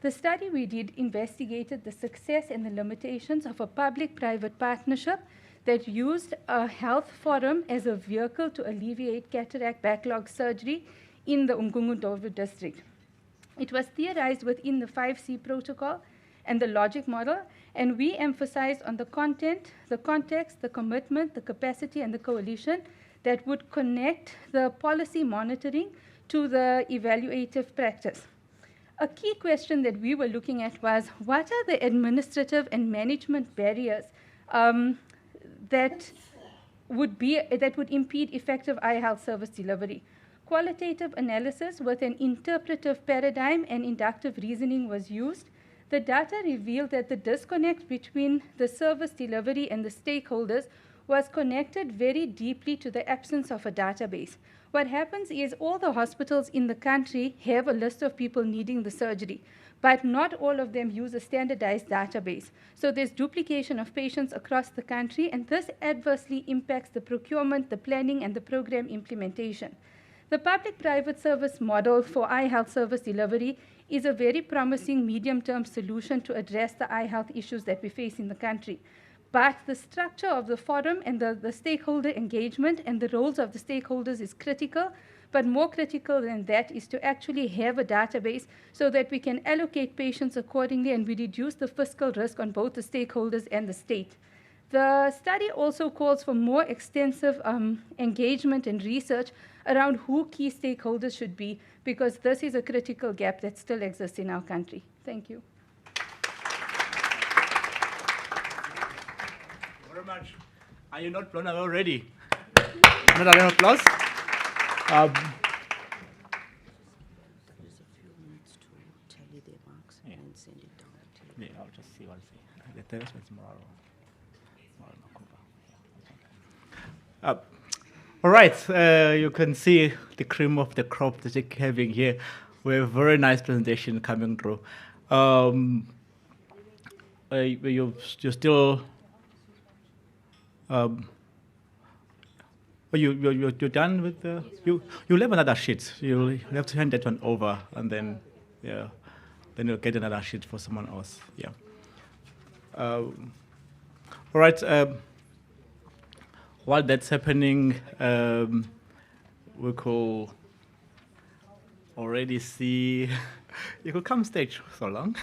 The study we did investigated the success and the limitations of a public-private partnership that used a health forum as a vehicle to alleviate cataract backlog surgery in the Umgungundlovu district. It was theorized within the 5C protocol and the logic model, and we emphasized on the content, the context, the commitment, the capacity, and the coalition that would connect the policy monitoring to the evaluative practice. A key question that we were looking at was, what are the administrative and management barriers that would impede effective eye health service delivery? Qualitative analysis with an interpretive paradigm and inductive reasoning was used. The data revealed that the disconnect between the service delivery and the stakeholders was connected very deeply to the absence of a database. What happens is all the hospitals in the country have a list of people needing the surgery, but not all of them use a standardized database. So there's duplication of patients across the country, and this adversely impacts the procurement, the planning, and the program implementation. The public-private service model for eye health service delivery is a very promising medium-term solution to address the eye health issues that we face in the country. But the structure of the forum and the stakeholder engagement and the roles of the stakeholders is critical, but more critical than that is to actually have a database so that we can allocate patients accordingly and we reduce the fiscal risk on both the stakeholders and the state. The study also calls for more extensive engagement and research around who key stakeholders should be, because this is a critical gap that still exists in our country. Thank you. Very much. Are you not blown away already? Not a round of applause. There's a few minutes to tally their marks and send it down to you. Yeah, I'll just see what I see. The third one is Moraro. All right, you can see the cream of the crop that you're having here. We have a very nice presentation coming through. You're still. You're done with the. You'll have another sheet. You'll have to hand that one over, and then then you'll get another sheet for someone else. Yeah. All right. While that's happening, we could already see. You could come stage so long.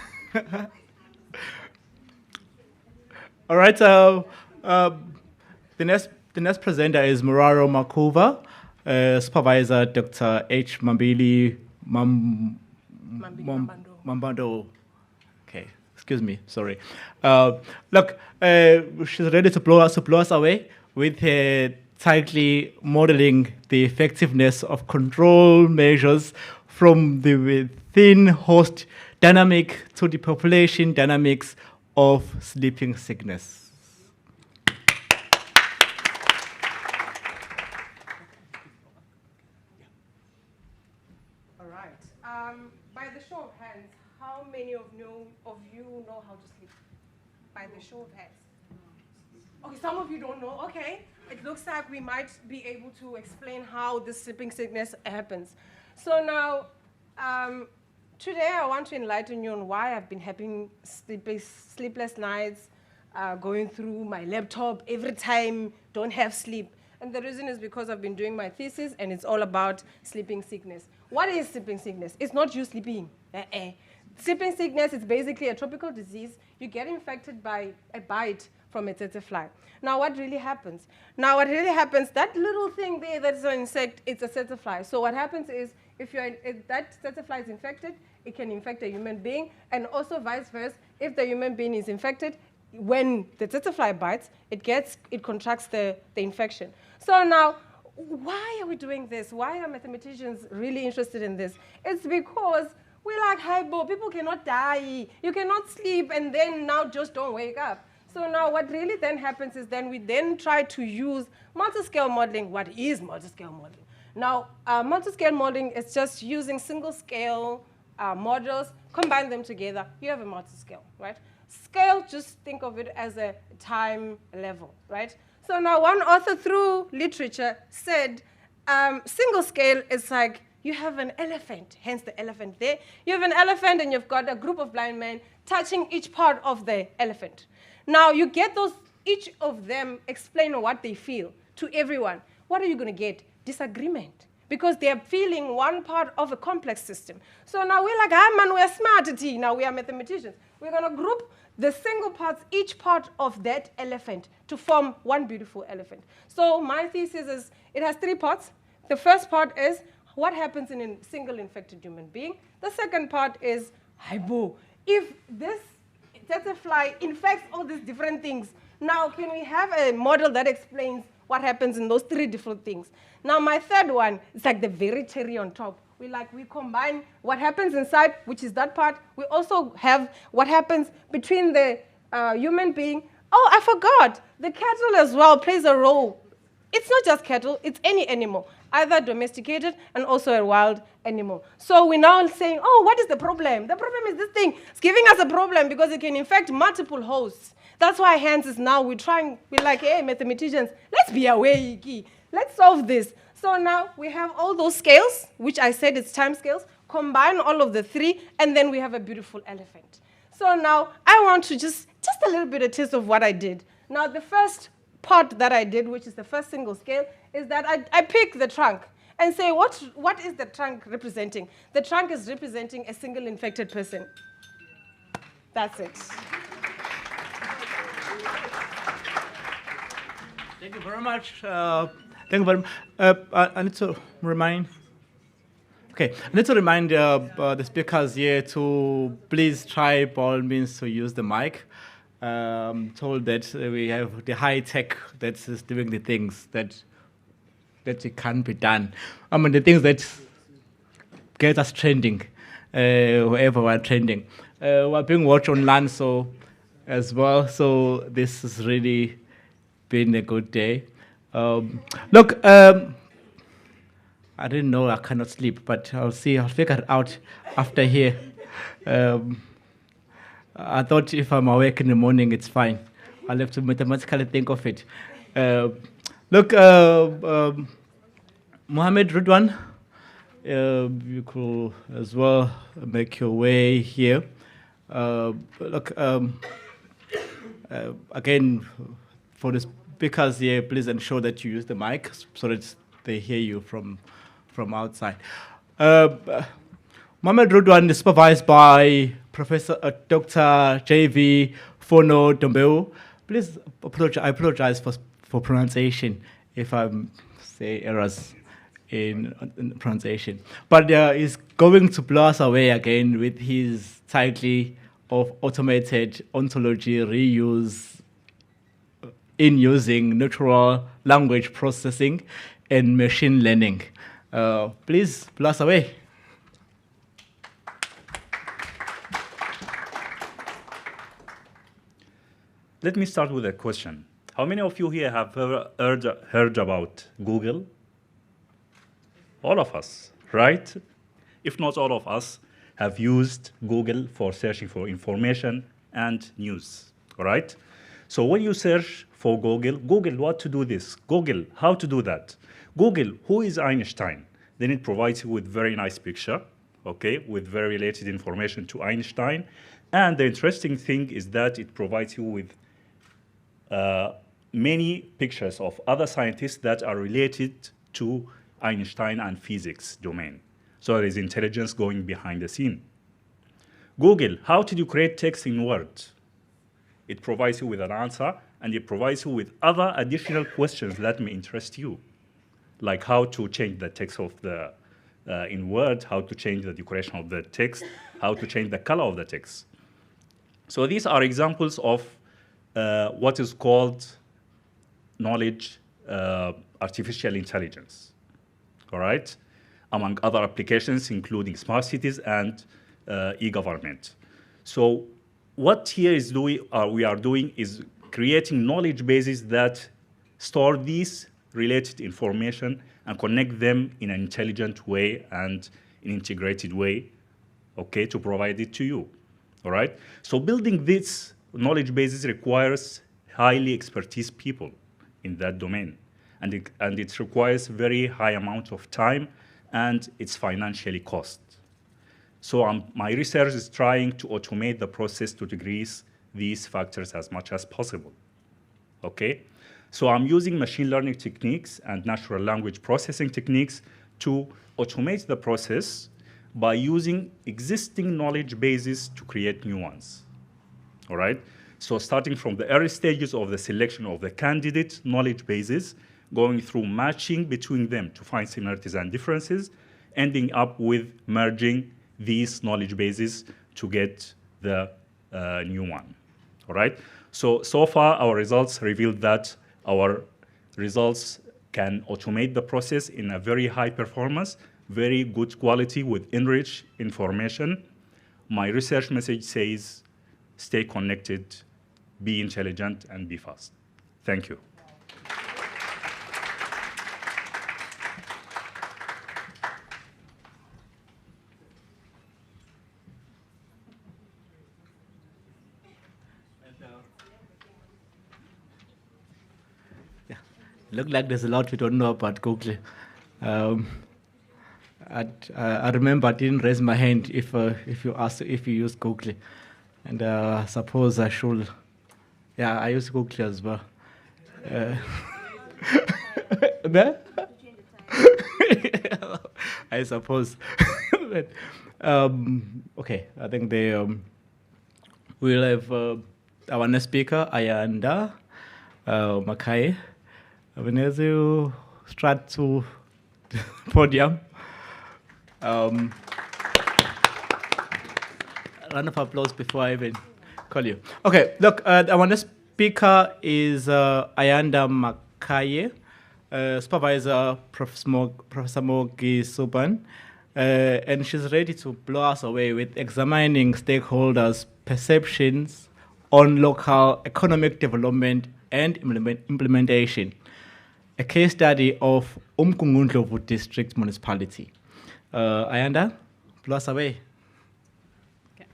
All right. The next presenter is Moraro Makuva, Supervisor Dr. H. Mambili Mambando. Okay, excuse me, sorry. Look, she's ready to blow us away with tightly modeling the effectiveness of control measures from the within host dynamic to the population dynamics of sleeping sickness. By the show of hands, how many of you know how to sleep? By the show of hands. Okay, some of you don't know. Okay, it looks like we might be able to explain how this sleeping sickness happens. So now, today I want to enlighten you on why I've been having sleepless nights, going through my laptop every time, don't have sleep. And the reason is because I've been doing my thesis, and it's all about sleeping sickness. What is sleeping sickness? It's not you sleeping. Sleeping sickness is basically a tropical disease. You get infected by a bite from a tsetse fly. Now, what really happens? That little thing there that's an insect, it's a tsetse fly. So what happens is, if that tsetse fly is infected, it can infect a human being, and also vice versa. If the human being is infected, when the tsetse fly bites, it contracts the infection. So now, why are we doing this? Why are mathematicians really interested in this? It's because we're like, hey, people cannot die. You cannot sleep and then now just don't wake up. So now what really then happens is then we then try to use multi-scale modeling. What is multi-scale modeling? Now, multi-scale modeling is just using single-scale models, combine them together. You have a multi-scale, right? Scale, just think of it as a time level, right? So now one author through literature said single scale is like you have an elephant, hence the elephant there. You have an elephant and you've got a group of blind men touching each part of the elephant. Now you get each of them explain what they feel to everyone. What are you going to get? Disagreement. Because they are feeling one part of a complex system. So now we're like, man, we're smart. Now we are mathematicians. We're going to group the single parts, each part of that elephant, to form one beautiful elephant. So my thesis is, it has 3 parts. The first part is, what happens in a single infected human being? The second part is, if this tsetse fly infects all these different things, now can we have a model that explains what happens in those 3 different things. Now, my third one, it's like the very cherry on top. We combine what happens inside, which is that part. We also have what happens between the human being. Oh, I forgot. The cattle as well plays a role. It's not just cattle, it's any animal, either domesticated and also a wild animal. So we're now saying, oh, what is the problem? The problem is this thing. It's giving us a problem because it can infect multiple hosts. That's why hence is now we're like, hey, mathematicians, let's be aware, let's solve this. So now we have all those scales, which I said it's time scales, combine all of the 3, and then we have a beautiful elephant. So now I want to just a little bit of taste of what I did. Now the first part that I did, which is the first single scale, is that I pick the trunk and say, what is the trunk representing? The trunk is representing a single infected person. That's it. Thank you very much. Thank you very much. I need to remind. Okay, I need to remind the speakers here to please try by all means to use the mic. Told that we have the high tech that is doing the things that it can be done. I mean the things that get us trending, wherever we're trending. We're being watched online as well. So this has really been a good day. Look, I didn't know I cannot sleep, but I'll figure it out after here. I thought if I'm awake in the morning, it's fine. I'll have to mathematically think of it. Look, Mohammed Ridwan, you could as well make your way here. Look, again, for the speakers here, please ensure that you use the mic so that they hear you from outside. Mohammed Ridwan is supervised by Professor Dr. J.V. Fono Dombeu. Please, I apologize for pronunciation if I say errors in pronunciation. But he's going to blow us away again with his title of automated ontology reuse in using natural language processing and machine learning. Please blow us away. Let me start with a question. How many of you here have heard about Google? All of us, right? If not all of us, have used Google for searching for information and news, all right? So when you search for Google, what to do this? Google, how to do that? Google, who is Einstein? Then it provides you with very nice picture, okay, with very related information to Einstein. And the interesting thing is that it provides you with many pictures of other scientists that are related to Einstein and physics domain. So there is intelligence going behind the scene. Google, how did you create text in Word? It provides you with an answer, and it provides you with other additional questions that may interest you, like how to change the text of the in Word, how to change the decoration of the text, how to change the color of the text. So these are examples of what is called knowledge artificial intelligence, all right? Among other applications, including smart cities and e-government. So what here is we are doing is creating knowledge bases that store these related information and connect them in an intelligent way and an integrated way, okay, to provide it to you, all right? So building this knowledge bases requires highly expertise people in that domain. And it requires very high amount of time, and it's financially cost. So my research is trying to automate the process to decrease these factors as much as possible, okay? So I'm using machine learning techniques and natural language processing techniques to automate the process by using existing knowledge bases to create new ones, all right? So starting from the early stages of the selection of the candidate knowledge bases, going through matching between them to find similarities and differences, ending up with merging these knowledge bases to get the new one, all right? So far, our results revealed that our results can automate the process in a very high performance, very good quality with enriched information. My research message says, stay connected, be intelligent, and be fast. Thank you. Look like there's a lot we don't know about Google. I remember I didn't raise my hand if you asked if you use Google, and I suppose I should. Yeah, I use Google as well. I suppose. But, okay, I think we'll have our next speaker, Ayanda Makai. Whenever you start to the podium, round of applause before I even call you. Okay, look, our next speaker is Ayanda Makai, supervisor Professor Mogi Suban, and she's ready to blow us away with examining stakeholders' perceptions on local economic development and implementation. A case study of Umkungundlovu District Municipality. Ayanda, blow us away. Okay.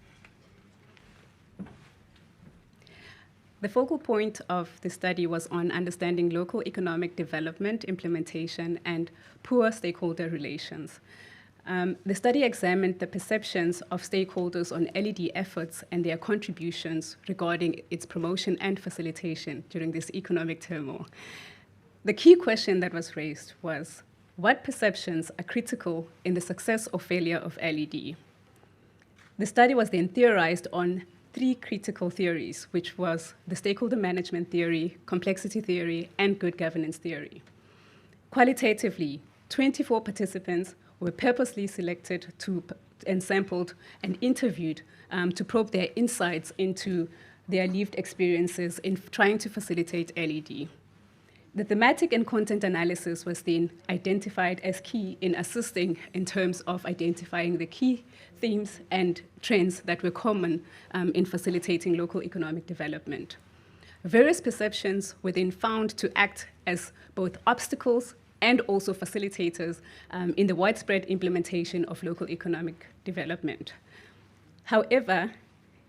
The focal point of the study was on understanding local economic development, implementation, and poor stakeholder relations. The study examined the perceptions of stakeholders on LED efforts and their contributions regarding its promotion and facilitation during this economic turmoil. The key question that was raised was, what perceptions are critical in the success or failure of LED? The study was then theorized on 3 critical theories, which was the stakeholder management theory, complexity theory, and good governance theory. Qualitatively, 24 participants were purposely selected and sampled and interviewed to probe their insights into their lived experiences in trying to facilitate LED. The thematic and content analysis was then identified as key in assisting in terms of identifying the key themes and trends that were common in facilitating local economic development. Various perceptions were then found to act as both obstacles and also facilitators in the widespread implementation of local economic development. However,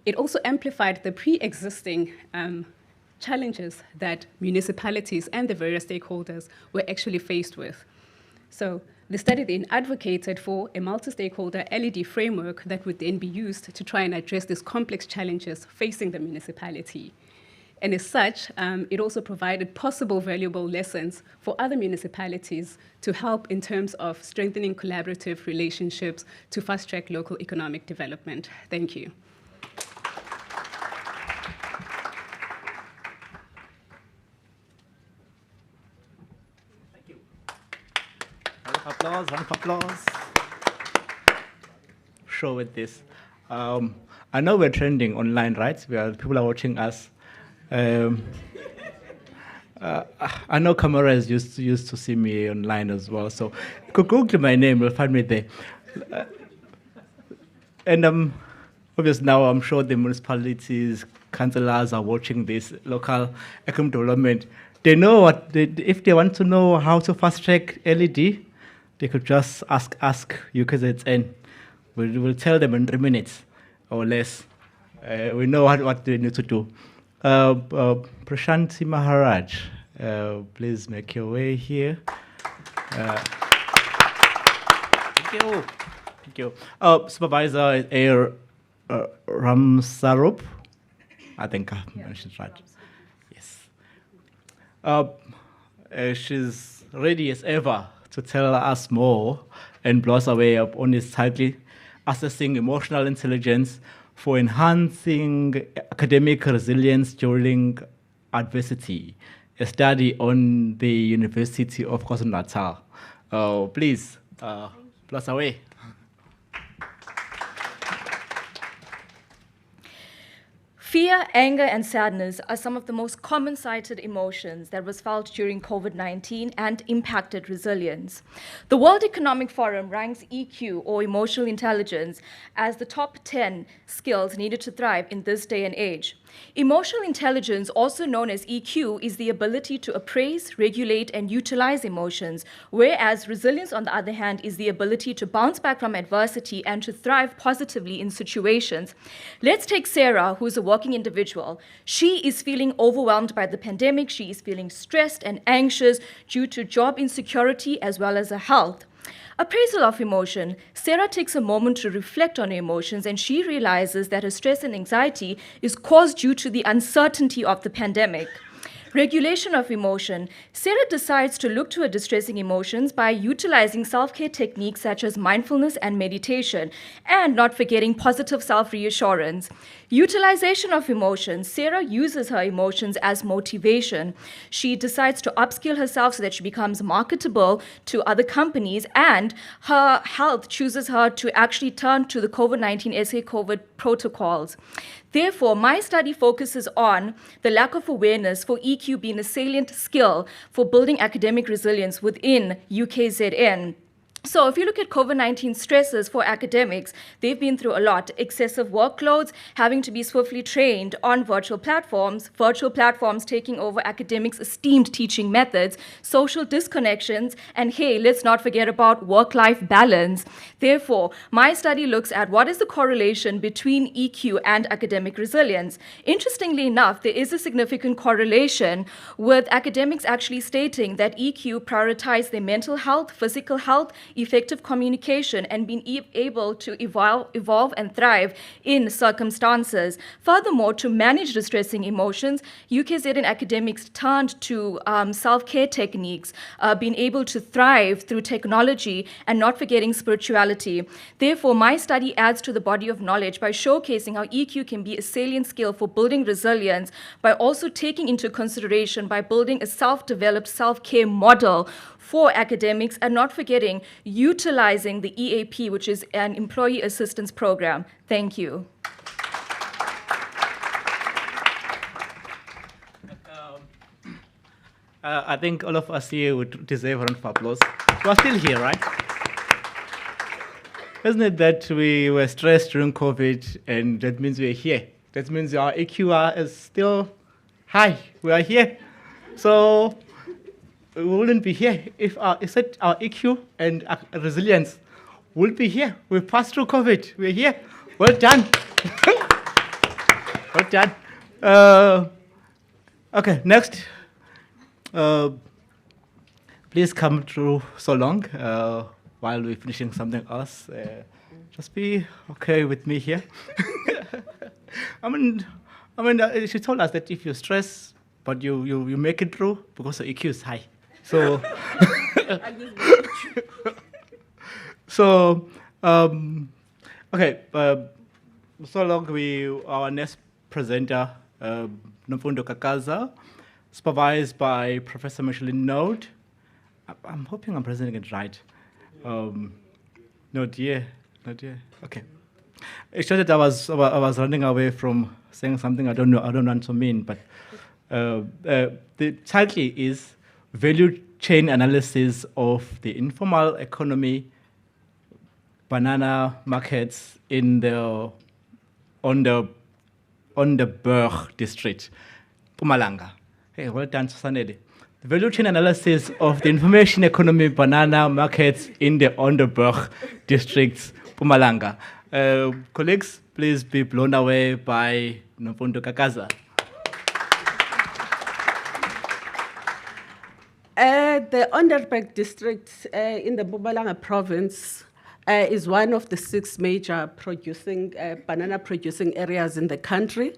it also amplified the pre-existing challenges that municipalities and the various stakeholders were actually faced with. So the study then advocated for a multi-stakeholder LED framework that would then be used to try and address these complex challenges facing the municipality. And as such, it also provided possible valuable lessons for other municipalities to help in terms of strengthening collaborative relationships to fast-track local economic development. Thank you. Round of applause. Show with this. I know we're trending online, right? People are watching us. I know cameras used to see me online as well, so you could Google my name, you'll find me there. And obviously now I'm sure the municipalities, councillors are watching this local economic development. They know if they want to know how to fast track LED, they could just ask UKZN. We'll tell them in 3 minutes or less. We know what they need to do. Prashanti Maharaj, please make your way here. Thank you. Supervisor Air Ramsarup, I think I mentioned right. Yes. She's ready as ever to tell us more and blow us away on this title, Assessing Emotional Intelligence for Enhancing Academic Resilience During Adversity, a study on the University of KwaZulu-Natal. Please, blow us away. Fear, anger, and sadness are some of the most common cited emotions that was felt during COVID-19 and impacted resilience. The World Economic Forum ranks EQ, or emotional intelligence, as the top 10 skills needed to thrive in this day and age. Emotional intelligence, also known as EQ, is the ability to appraise, regulate, and utilize emotions, whereas resilience, on the other hand, is the ability to bounce back from adversity and to thrive positively in situations. Let's take Sarah, who's a working individual. She is feeling overwhelmed by the pandemic. She is feeling stressed and anxious due to job insecurity as well as her health. Appraisal of emotion. Sarah takes a moment to reflect on her emotions, and she realizes that her stress and anxiety is caused due to the uncertainty of the pandemic. Regulation of emotion. Sarah decides to look to her distressing emotions by utilizing self-care techniques such as mindfulness and meditation, and not forgetting positive self-reassurance. Utilization of emotions. Sarah uses her emotions as motivation. She decides to upskill herself so that she becomes marketable to other companies, and her health chooses her to actually turn to the COVID-19 SA COVID protocols. Therefore, my study focuses on the lack of awareness for EQ being a salient skill for building academic resilience within UKZN. So if you look at COVID-19 stresses for academics, they've been through a lot. Excessive workloads, having to be swiftly trained on virtual platforms taking over academics' esteemed teaching methods, social disconnections, and hey, let's not forget about work-life balance. Therefore, my study looks at what is the correlation between EQ and academic resilience. Interestingly enough, there is a significant correlation with academics actually stating that EQ prioritize their mental health, physical health, effective communication, and being able to evolve and thrive in circumstances. Furthermore, to manage distressing emotions, UKZN academics turned to self-care techniques, being able to thrive through technology and not forgetting spirituality. Therefore, my study adds to the body of knowledge by showcasing how EQ can be a salient skill for building resilience, by also taking into consideration by building a self-developed self-care model for academics, and not forgetting utilizing the EAP, which is an employee assistance program. Thank you. I think all of us here would deserve a round of applause. We're still here, right? Isn't it that we were stressed during COVID, and that means we're here? That means our EQ is still high. We are here. So we wouldn't be here if our EQ and our resilience would be here. We passed through COVID. We're here. Well done. Well done. Okay, next. Please come through so long while we're finishing something else. Just be okay with me here. I mean, she told us that if you stress, but you make it through because the EQ is high. So, okay. So long, our next presenter, Nomfundo Kakaza, supervised by Professor Micheline Node. I'm hoping I'm presenting it right. Not yet. Okay. It's just that I was running away from saying something I don't want to mean, but the title is Value Chain Analysis of the Informal Economy Banana Markets on the Berg District, Mpumalanga. Hey, well done, Susanele. The value chain analysis of the information economy banana markets in the Onderberg districts, Mpumalanga. Colleagues, please be blown away by Nomfundo Kakaza. The Onderberg district in the Mpumalanga province is one of the 6 major banana producing areas in the country.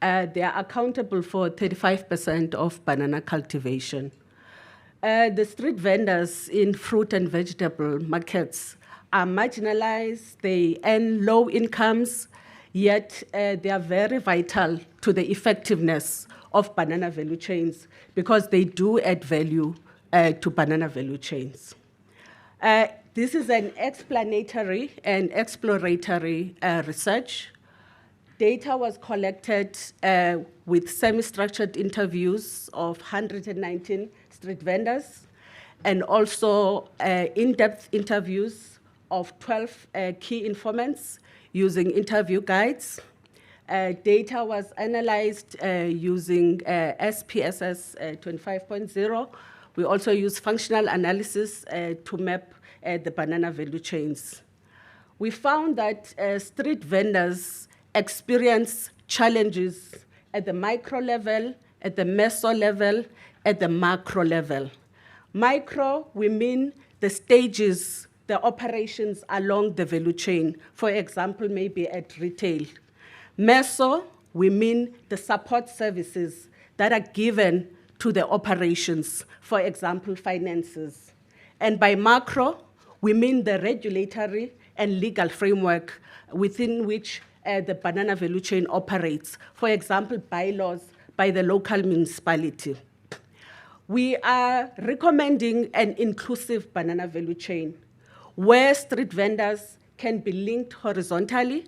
They are accountable for 35% of banana cultivation. The street vendors in fruit and vegetable markets are marginalized, they earn low incomes, yet they are very vital to the effectiveness of banana value chains because they do add value to banana value chains. This is an explanatory and exploratory research. Data was collected with semi-structured interviews of 119 street vendors and also in-depth interviews of 12 key informants using interview guides. Data was analyzed using SPSS 25.0. We also use functional analysis to map the banana value chains. We found that street vendors experience challenges at the micro level, at the meso level, at the macro level. Micro, we mean the stages, the operations along the value chain, for example, maybe at retail. Meso, we mean the support services that are given to the operations, for example, finances. And by macro, we mean the regulatory and legal framework within which the banana value chain operates, for example, bylaws by the local municipality. We are recommending an inclusive banana value chain where street vendors can be linked horizontally.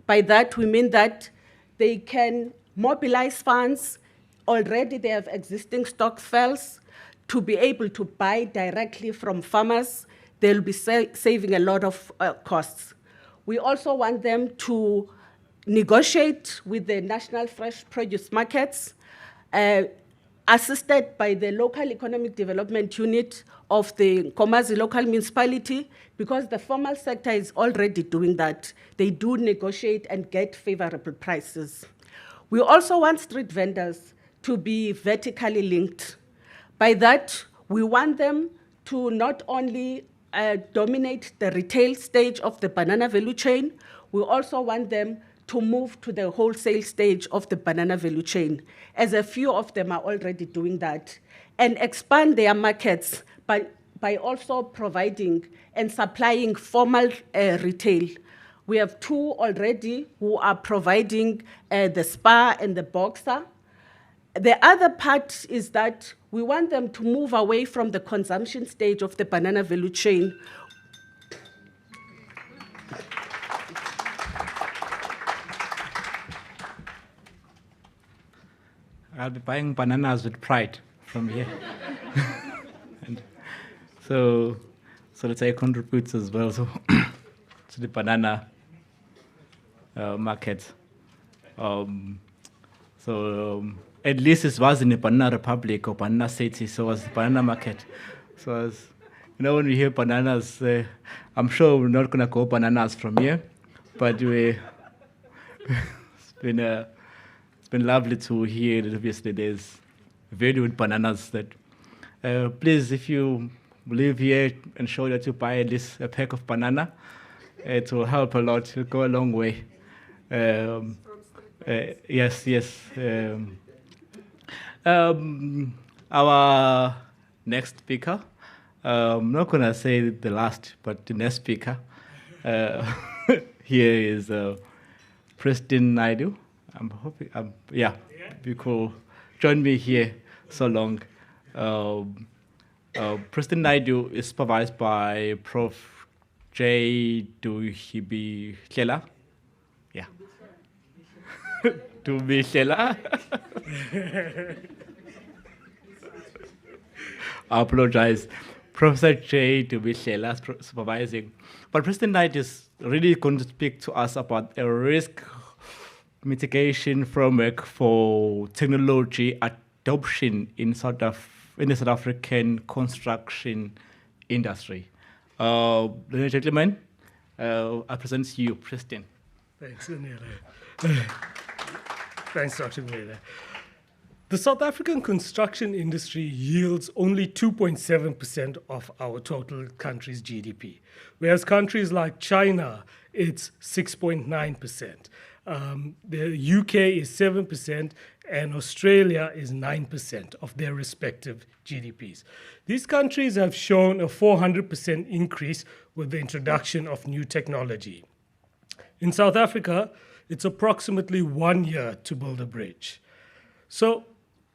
By that, we mean that they can mobilize funds. Already they have existing stock files to be able to buy directly from farmers. They'll be saving a lot of costs. We also want them to negotiate with the national fresh produce markets, assisted by the local economic development unit of the Nkomazi local municipality, because the formal sector is already doing that. They do negotiate and get favorable prices. We also want street vendors to be vertically linked. By that, we want them to not only dominate the retail stage of the banana value chain, we also want them to move to the wholesale stage of the banana value chain, as a few of them are already doing that, and expand their markets by also providing and supplying formal retail. We have 2 already who are providing the Spar and the Boxer. The other part is that we want them to move away from the consumption stage of the banana value chain. I'll be buying bananas with pride from here. And so let's say it contributes as well to the banana market. At least it was in the Banana Republic or Banana City, so it was the banana market. So when we hear bananas, I'm sure we're not going to go bananas from here, but it's been lovely to hear that obviously there's value with bananas. That please, if you live here, ensure that you buy at least a pack of banana. It will help a lot, it will go a long way. Yes. Our next speaker, I'm not going to say the last, but the next speaker here is Preston Naidu. I'm hoping, you could join me here so long. Preston Naidu is supervised by Prof. J. Duhibihlela. Yeah. Duhibihlela. I apologize. Professor J. Duhibihlela supervising. But Preston Naidu is really going to speak to us about a risk mitigation framework for technology adoption in the South African construction industry. Ladies and gentlemen, I present to you, Preston. Thanks, Anila. Thanks, Dr. Mele. The South African construction industry yields only 2.7% of our total country's GDP, whereas countries like China, it's 6.9%. The UK is 7%, and Australia is 9% of their respective GDPs. These countries have shown a 400% increase with the introduction of new technology. In South Africa, it's approximately 1 year to build a bridge. So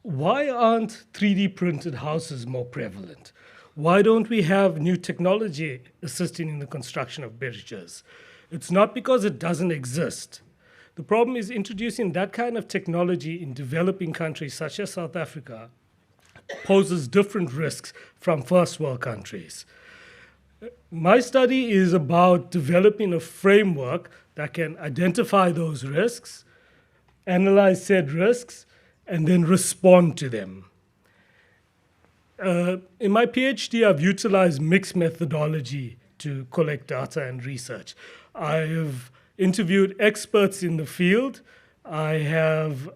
why aren't 3D printed houses more prevalent? Why don't we have new technology assisting in the construction of bridges? It's not because it doesn't exist. The problem is introducing that kind of technology in developing countries such as South Africa poses different risks from first world countries. My study is about developing a framework that can identify those risks, analyze said risks, and then respond to them. In my PhD, I've utilized mixed methodology to collect data and research. I have interviewed experts in the field. I have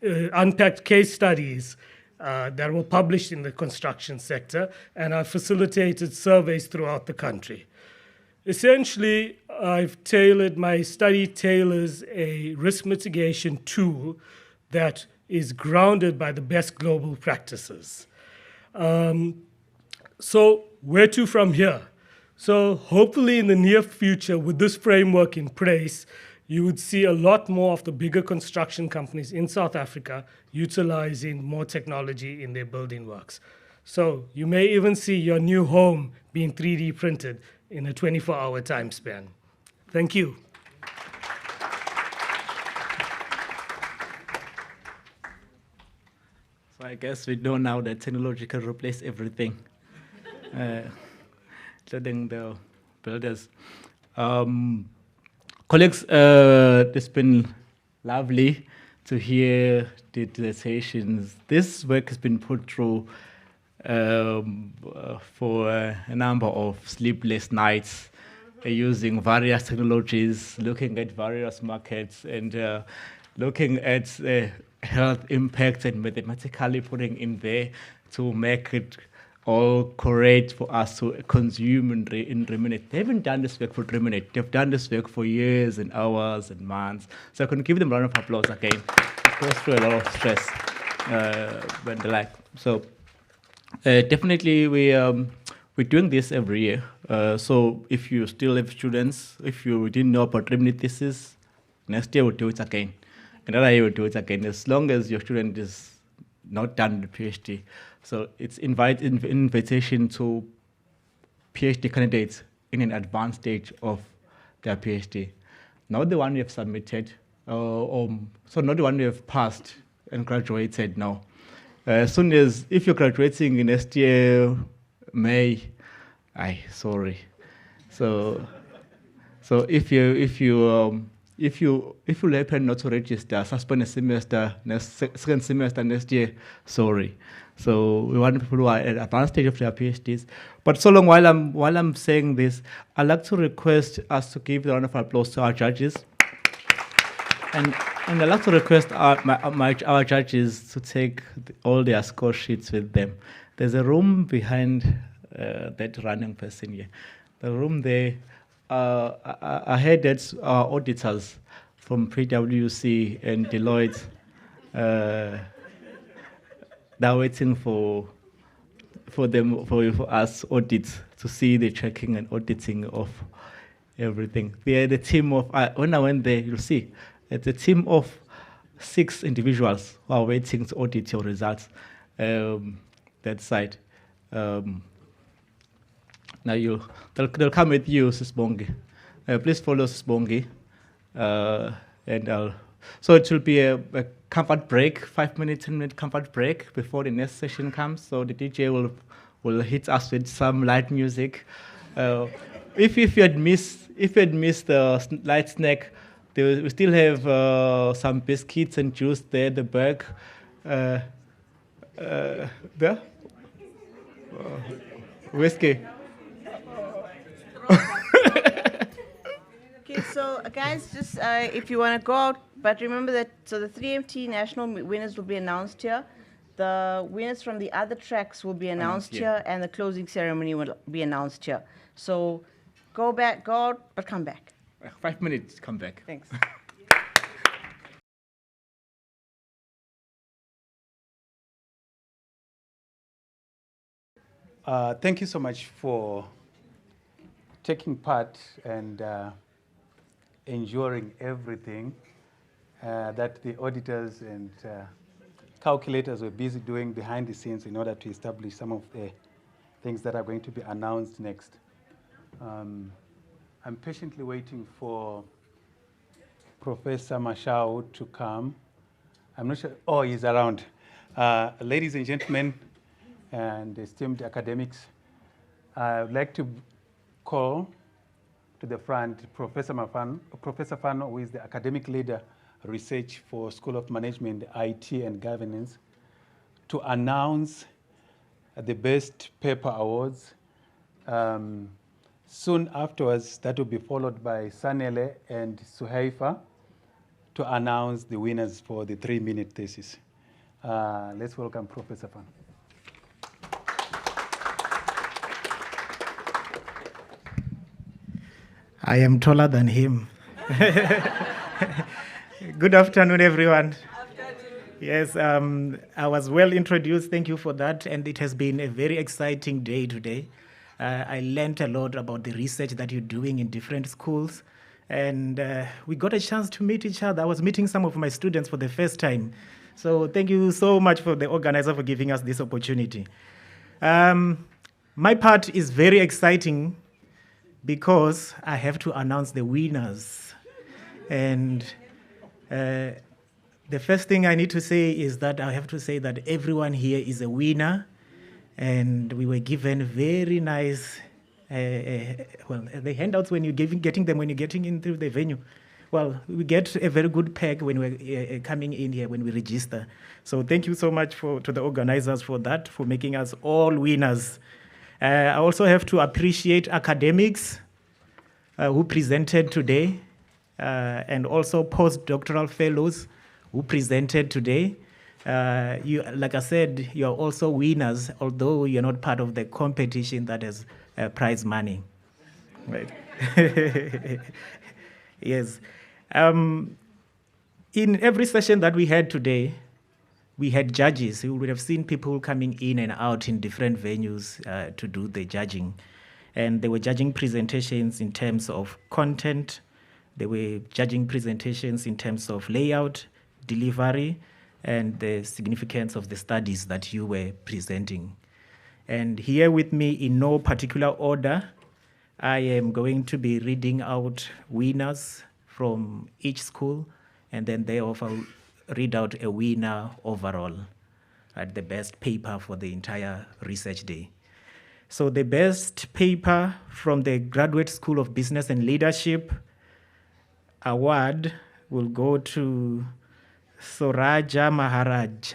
unpacked case studies that were published in the construction sector, and I've facilitated surveys throughout the country. Essentially, my study tailors a risk mitigation tool that is grounded by the best global practices. So where to from here? So hopefully in the near future, with this framework in place, you would see a lot more of the bigger construction companies in South Africa utilizing more technology in their building works. So you may even see your new home being 3D printed in a 24-hour time span. Thank you. So I guess we know now that technology can replace everything, including the builders. Colleagues, it's been lovely to hear the dissertations. This work has been put through for a number of sleepless nights, using various technologies, looking at various markets, and looking at health impacts and mathematically putting in there to make it all correct for us to consume and ruminate. They haven't done this work for ruminate. They've done this work for years and hours and months. So I can give them a round of applause again. It goes through a lot of stress when they like. So definitely we're doing this every year. So if you still have students, if you didn't know about ruminate thesis, next year we'll do it again. Another year we'll do it again, as long as your student is not done the PhD. So it's invitation to PhD candidates in an advanced stage of their PhD. Not the one you have submitted, so not the one you have passed and graduated, no. As soon as, if you're graduating in next year, May, sorry. So if you happen not to register, suspend a semester, second semester next year, sorry. So we want people who are at advanced stage of their PhDs. But so long while I'm saying this, I'd like to request us to give a round of applause to our judges. And I'd like to request our judges to take all their score sheets with them. There's a room behind that running person here. The room there, I heard that our auditors from PwC and Deloitte, they're waiting for us audits to see the checking and auditing of everything. We are the team of, when I went there, you'll see, it's a team of 6 individuals who are waiting to audit your results, that side. Now they'll come with you, Sisbongi. Please follow Sisbongi. So it will be a comfort break, 5 minute, 10-minute comfort break before the next session comes. So the DJ will hit us with some light music. If you had missed the light snack, we still have some biscuits and juice there at the back. There? Whiskey. Okay, so guys, just if you want to go out, but remember that, so the 3MT national winners will be announced here. The winners from the other tracks will be announced here, and the closing ceremony will be announced here. So go out, but come back. 5 minutes, come back. Thanks. Thank you so much for taking part and ensuring everything that the auditors and calculators were busy doing behind the scenes in order to establish some of the things that are going to be announced next. I'm patiently waiting for Professor Mashao to come. I'm not sure. Oh, he's around. Ladies and gentlemen, and esteemed academics, I would like to call to the front Professor Fano, who is the academic leader, research for School of Management, IT and Governance, to announce the Best Paper Awards. Soon afterwards, that will be followed by Sanele and Suhaifa to announce the winners for the 3-minute thesis. Let's welcome Professor Fano. I am taller than him. Good afternoon, everyone. Yes, I was well introduced. Thank you for that. And it has been a very exciting day today. I learned a lot about the research that you're doing in different schools. And we got a chance to meet each other. I was meeting some of my students for the first time. So thank you so much for the organizer for giving us this opportunity. My part is very exciting because I have to announce the winners. And the first thing I need to say is that I have to say that everyone here is a winner, and we were given very nice, the handouts when you're getting them when you're getting into the venue. Well, we get a very good pack when we're coming in here, when we register. So thank you so much to the organizers for that, for making us all winners. I also have to appreciate academics who presented today, and also postdoctoral fellows who presented today. Like I said, you're also winners, although you're not part of the competition that has prize money. Right. Yes. In every session that we had today, we had judges. You would have seen people coming in and out in different venues to do the judging. And they were judging presentations in terms of content. They were judging presentations in terms of layout, delivery, and the significance of the studies that you were presenting. And here with me, in no particular order, I am going to be reading out winners from each school, and then thereof I'll read out a winner overall at the best paper for the entire research day. So the best paper from the Graduate School of Business and Leadership award will go to Soraja Maharaj.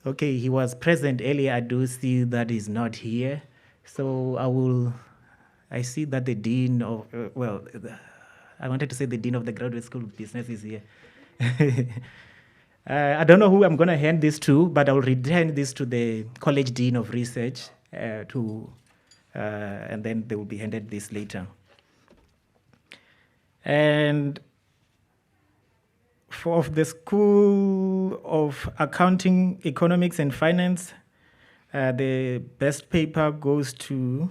Okay, he was present earlier. I do see that he's not here. So I see that the dean of, I wanted to say the dean of the Graduate School of Business is here. I don't know who I'm going to hand this to, but I'll return this to the College Dean of Research, and then they will be handed this later. And for the School of Accounting, Economics and Finance, the best paper goes to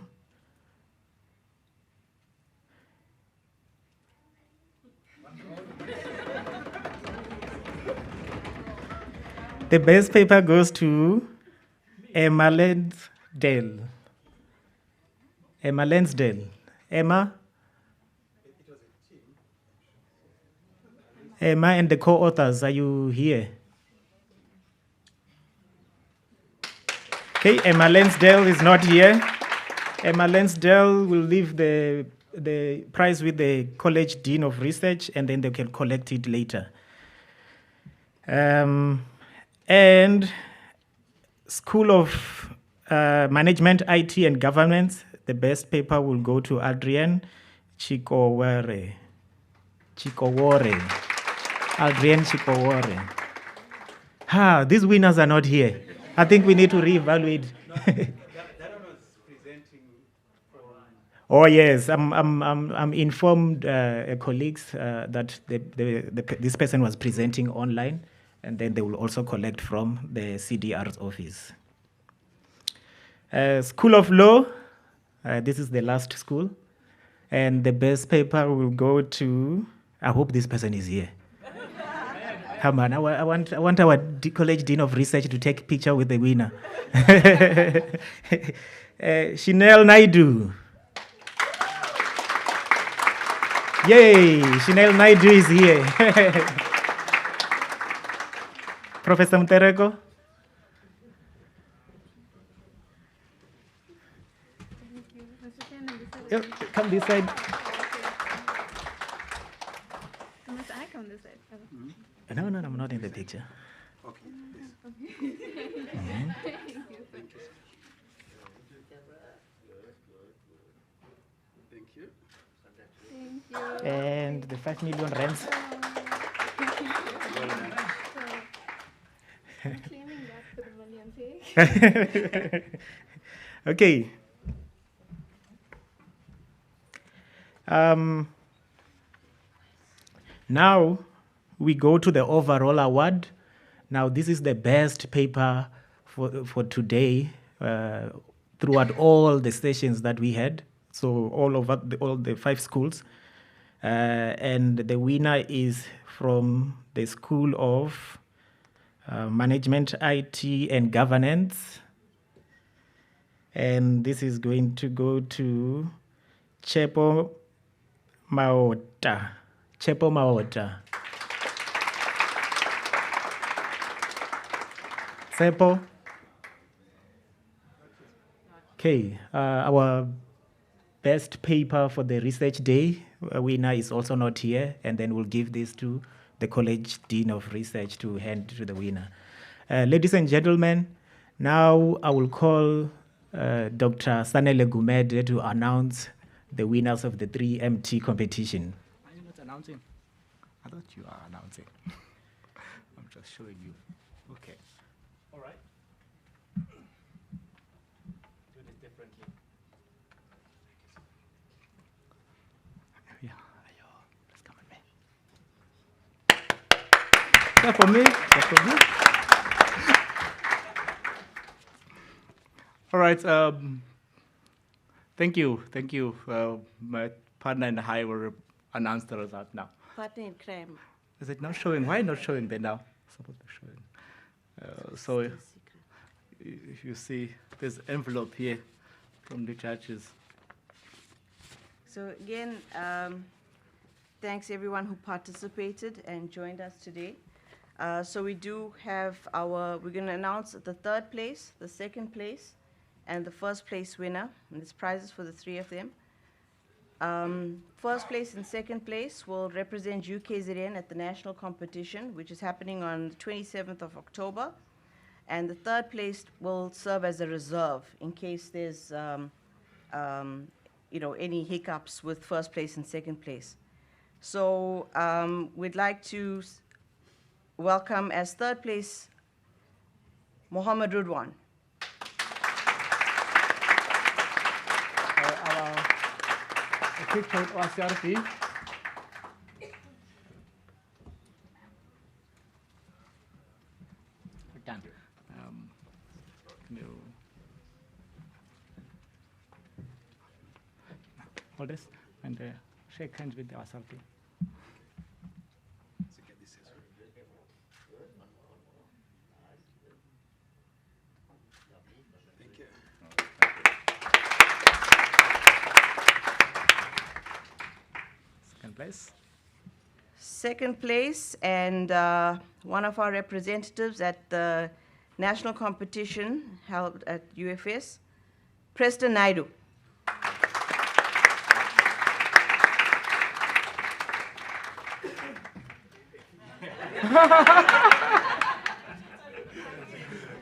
the best paper goes to Emma Lansdale. Emma Lansdale. Emma? Emma and the co-authors, are you here? Okay, Emma Lansdale is not here. Emma Lansdale will leave the prize with the College Dean of Research, and then they can collect it later. And School of Management, IT and Governance, the best paper will go to Adrienne Chikowore. Adrienne Chikowore. These winners are not here. I think we need to reevaluate. That one was presenting from... Oh yes, I'm informed, colleagues, that this person was presenting online, and then they will also collect from the CDR's office. School of Law, this is the last school, and the best paper will go to, I hope this person is here. Come on, I want our college dean of research to take a picture with the winner. Chanel Naidu. Yay, Chanel Naidu is here. Professor Mutereko. Yep, come this side. Must I come this side? No, I'm not in the picture. Okay. Thank you. Thank you. And the 5 million rands. Claiming that for the million pay. Okay. Now we go to the overall award. Now this is the best paper for today throughout all the sessions that we had. So all over all the 5 schools. And the winner is from the School of Management, IT and Governance. And this is going to go to Chepo Maota. Chepo Maota. Chepo. Okay, our best paper for the research day winner is also not here, and then we'll give this to the College Dean of Research to hand to the winner. Ladies and gentlemen, now I will call Dr. Sanele Gumede to announce the winners of the 3MT competition. Are you not announcing? I thought you are announcing. I'm just showing you. Okay. All right. Do this differently. Yeah, let's come on, man. That's for me. That's for me. All right. Thank you. My partner and I will announce the result now. Partner in crime. Is it not showing? Why not showing there now? It's supposed to be showing. So if you see, there's envelope here from the judges. So again, thanks everyone who participated and joined us today. So we do have we're going to announce the 3rd place, the 2nd place, and the 1st place winner. And there's prizes for the 3 of them. 1st place and 2nd place will represent UKZN at the national competition, which is happening on the 27th of October. And the 3rd place will serve as a reserve in case there's any hiccups with 1st place and 2nd place. So we'd like to welcome as 3rd place Mohammed Rudwan. A picture of OCRP. Done. Hold this and shake hands with the OCRP. Place. 2nd place, and one of our representatives at the national competition held at UFS, Preston Naidu.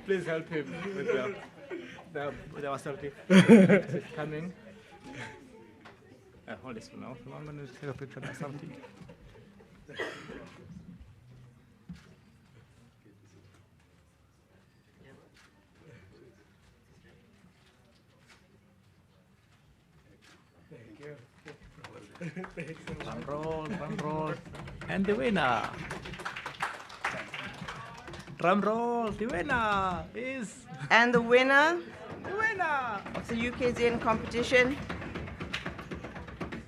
Please help him with the authority. It's coming. Hold this for now. I'm going to take a picture of something. Thank you. Drum roll. And the winner. Drum roll. The winner is. And the winner The winner of the UKZN competition,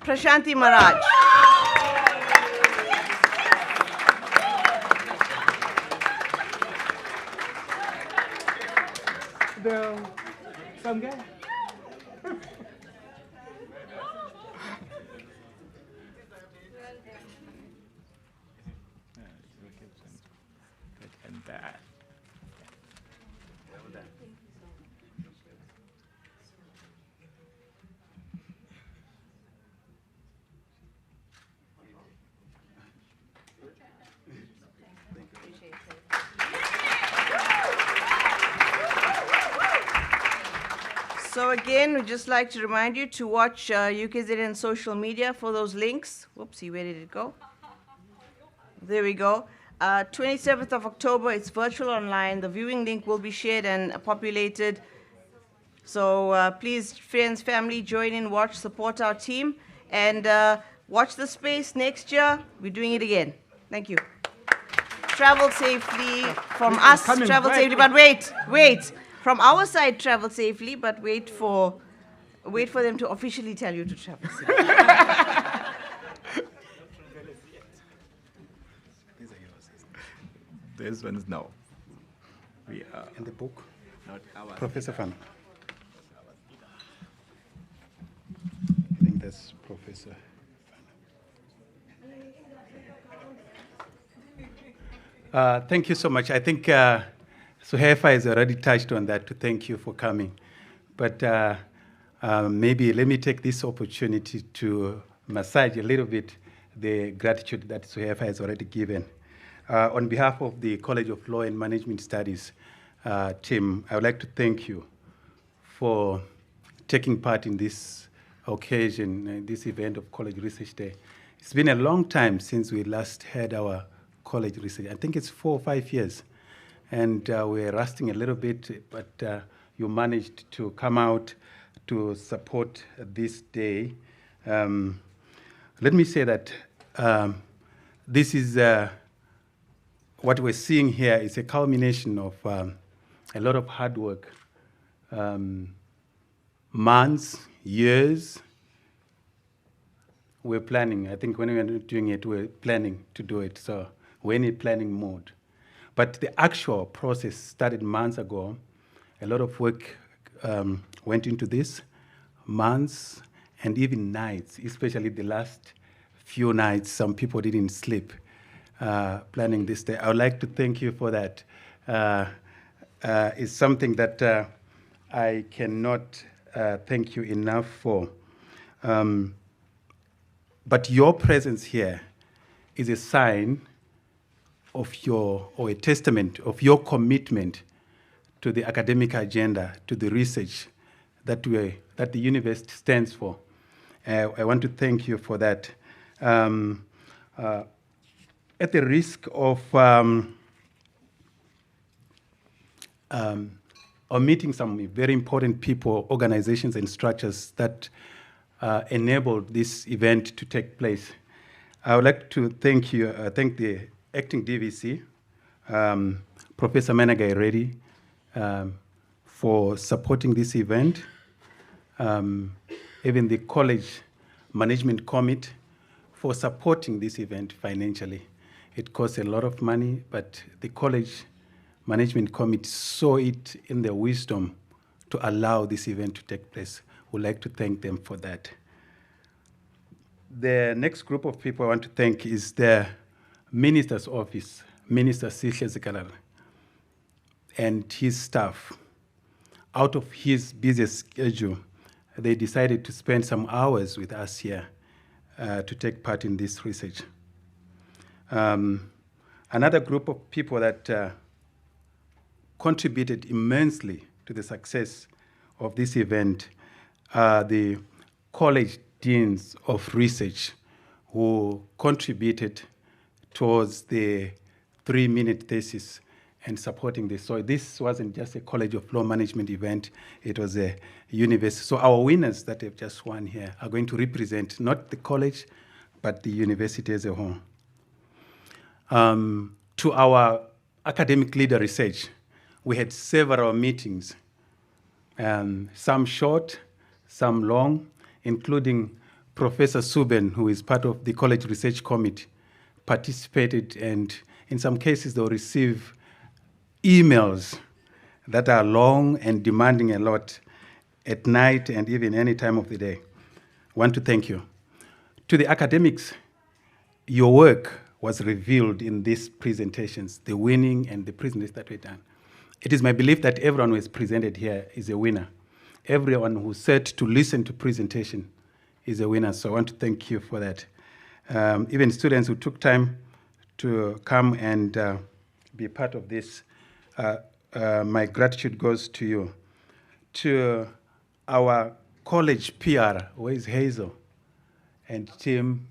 Prashanti Maharaj. some guy? And that. So again, we'd just like to remind you to watch UKZN social media for those links. Whoopsie, where did it go? There we go. 27th of October, it's virtual online. The viewing link will be shared and populated. So please, friends, family, join in, watch, support our team, and watch the space next year. We're doing it again. Thank you. Travel safely from us, travel safely, but wait. From our side, travel safely, but wait for them to officially tell you to travel safely. This one's no. We are In the book, not our. Professor Fan. I think that's Professor. Thank you so much. I think Suhefa has already touched on that, to thank you for coming. But maybe let me take this opportunity to massage a little bit the gratitude that Suhefa has already given. On behalf of the College of Law and Management Studies team, I would like to thank you for taking part in this occasion, this event of College Research Day. It's been a long time since we last had our college research. I think it's 4 or 5 years. And we're rusting a little bit, but you managed to come out to support this day. Let me say that this is what we're seeing here is a culmination of a lot of hard work, months, years. We're planning. I think when we were doing it, we're planning to do it. So we're in a planning mode. But the actual process started months ago. A lot of work went into this, months and even nights, especially the last few nights. Some people didn't sleep planning this day. I would like to thank you for that. It's something that I cannot thank you enough for. But your presence here is a sign of or a testament of your commitment to the academic agenda, to the research that the university stands for. I want to thank you for that. At the risk of omitting some very important people, organizations, and structures that enabled this event to take place, I would like to thank you, thank the acting DVC, Professor Menagai Reddy, for supporting this event. Even the college management committee for supporting this event financially. It costs a lot of money, but the college management committee saw it in their wisdom to allow this event to take place. We'd like to thank them for that. The next group of people I want to thank is the Minister's Office, Minister Sihle Zikalala, and his staff. Out of his busy schedule, they decided to spend some hours with us here to take part in this research. Another group of people that contributed immensely to the success of this event are the college deans of research who contributed towards the 3-minute thesis and supporting this. So this wasn't just a College of Law Management event, it was a university. So our winners that have just won here are going to represent not the college, but the university as a whole. To our academic leader research, we had several meetings, some short, some long, including Professor Suben, who is part of the College Research Committee, participated, and in some cases they'll receive emails that are long and demanding a lot at night and even any time of the day. I want to thank you. To the academics, your work was revealed in these presentations, the winning and the presentations that were done. It is my belief that everyone who is presented here is a winner. Everyone who said to listen to presentation is a winner, so I want to thank you for that. Even students who took time to come and be part of this, my gratitude goes to you. To our college PR, where is Hazel and Tim,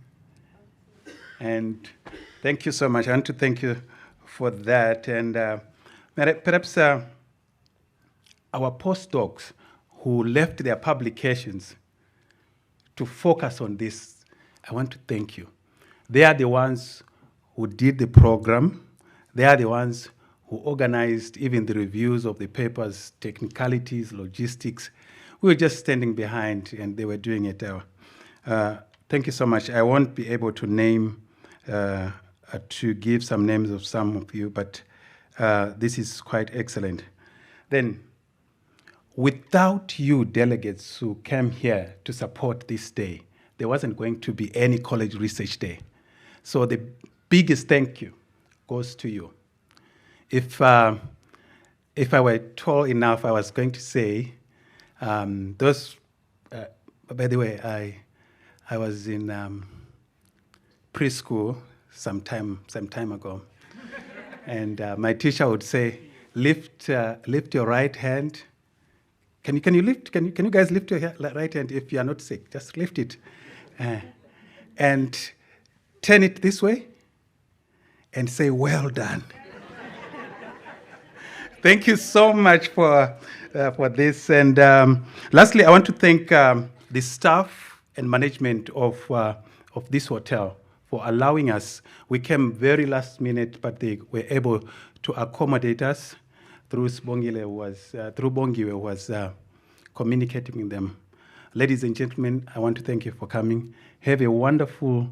and thank you so much. I want to thank you for that. And perhaps our postdocs who left their publications to focus on this, I want to thank you. They are the ones who did the program. They are the ones who organized even the reviews of the papers, technicalities, logistics. We were just standing behind and they were doing it. Thank you so much. I won't be able to name, to give some names of some of you, but this is quite excellent. Then, without you delegates who came here to support this day, there wasn't going to be any college research day. So the biggest thank you goes to you. If I were tall enough, I was going to say, by the way, I was in preschool some time ago, and my teacher would say, lift your right hand. Can you guys lift your right hand if you are not sick? Just lift it, and turn it this way, and say, well done. Thank you so much for this. And lastly, I want to thank the staff and management of this hotel for allowing us. We came very last minute, but they were able to accommodate us through Bongiwe, who was communicating with them. Ladies and gentlemen, I want to thank you for coming. Have a wonderful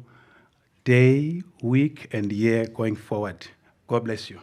day, week, and year going forward. God bless you.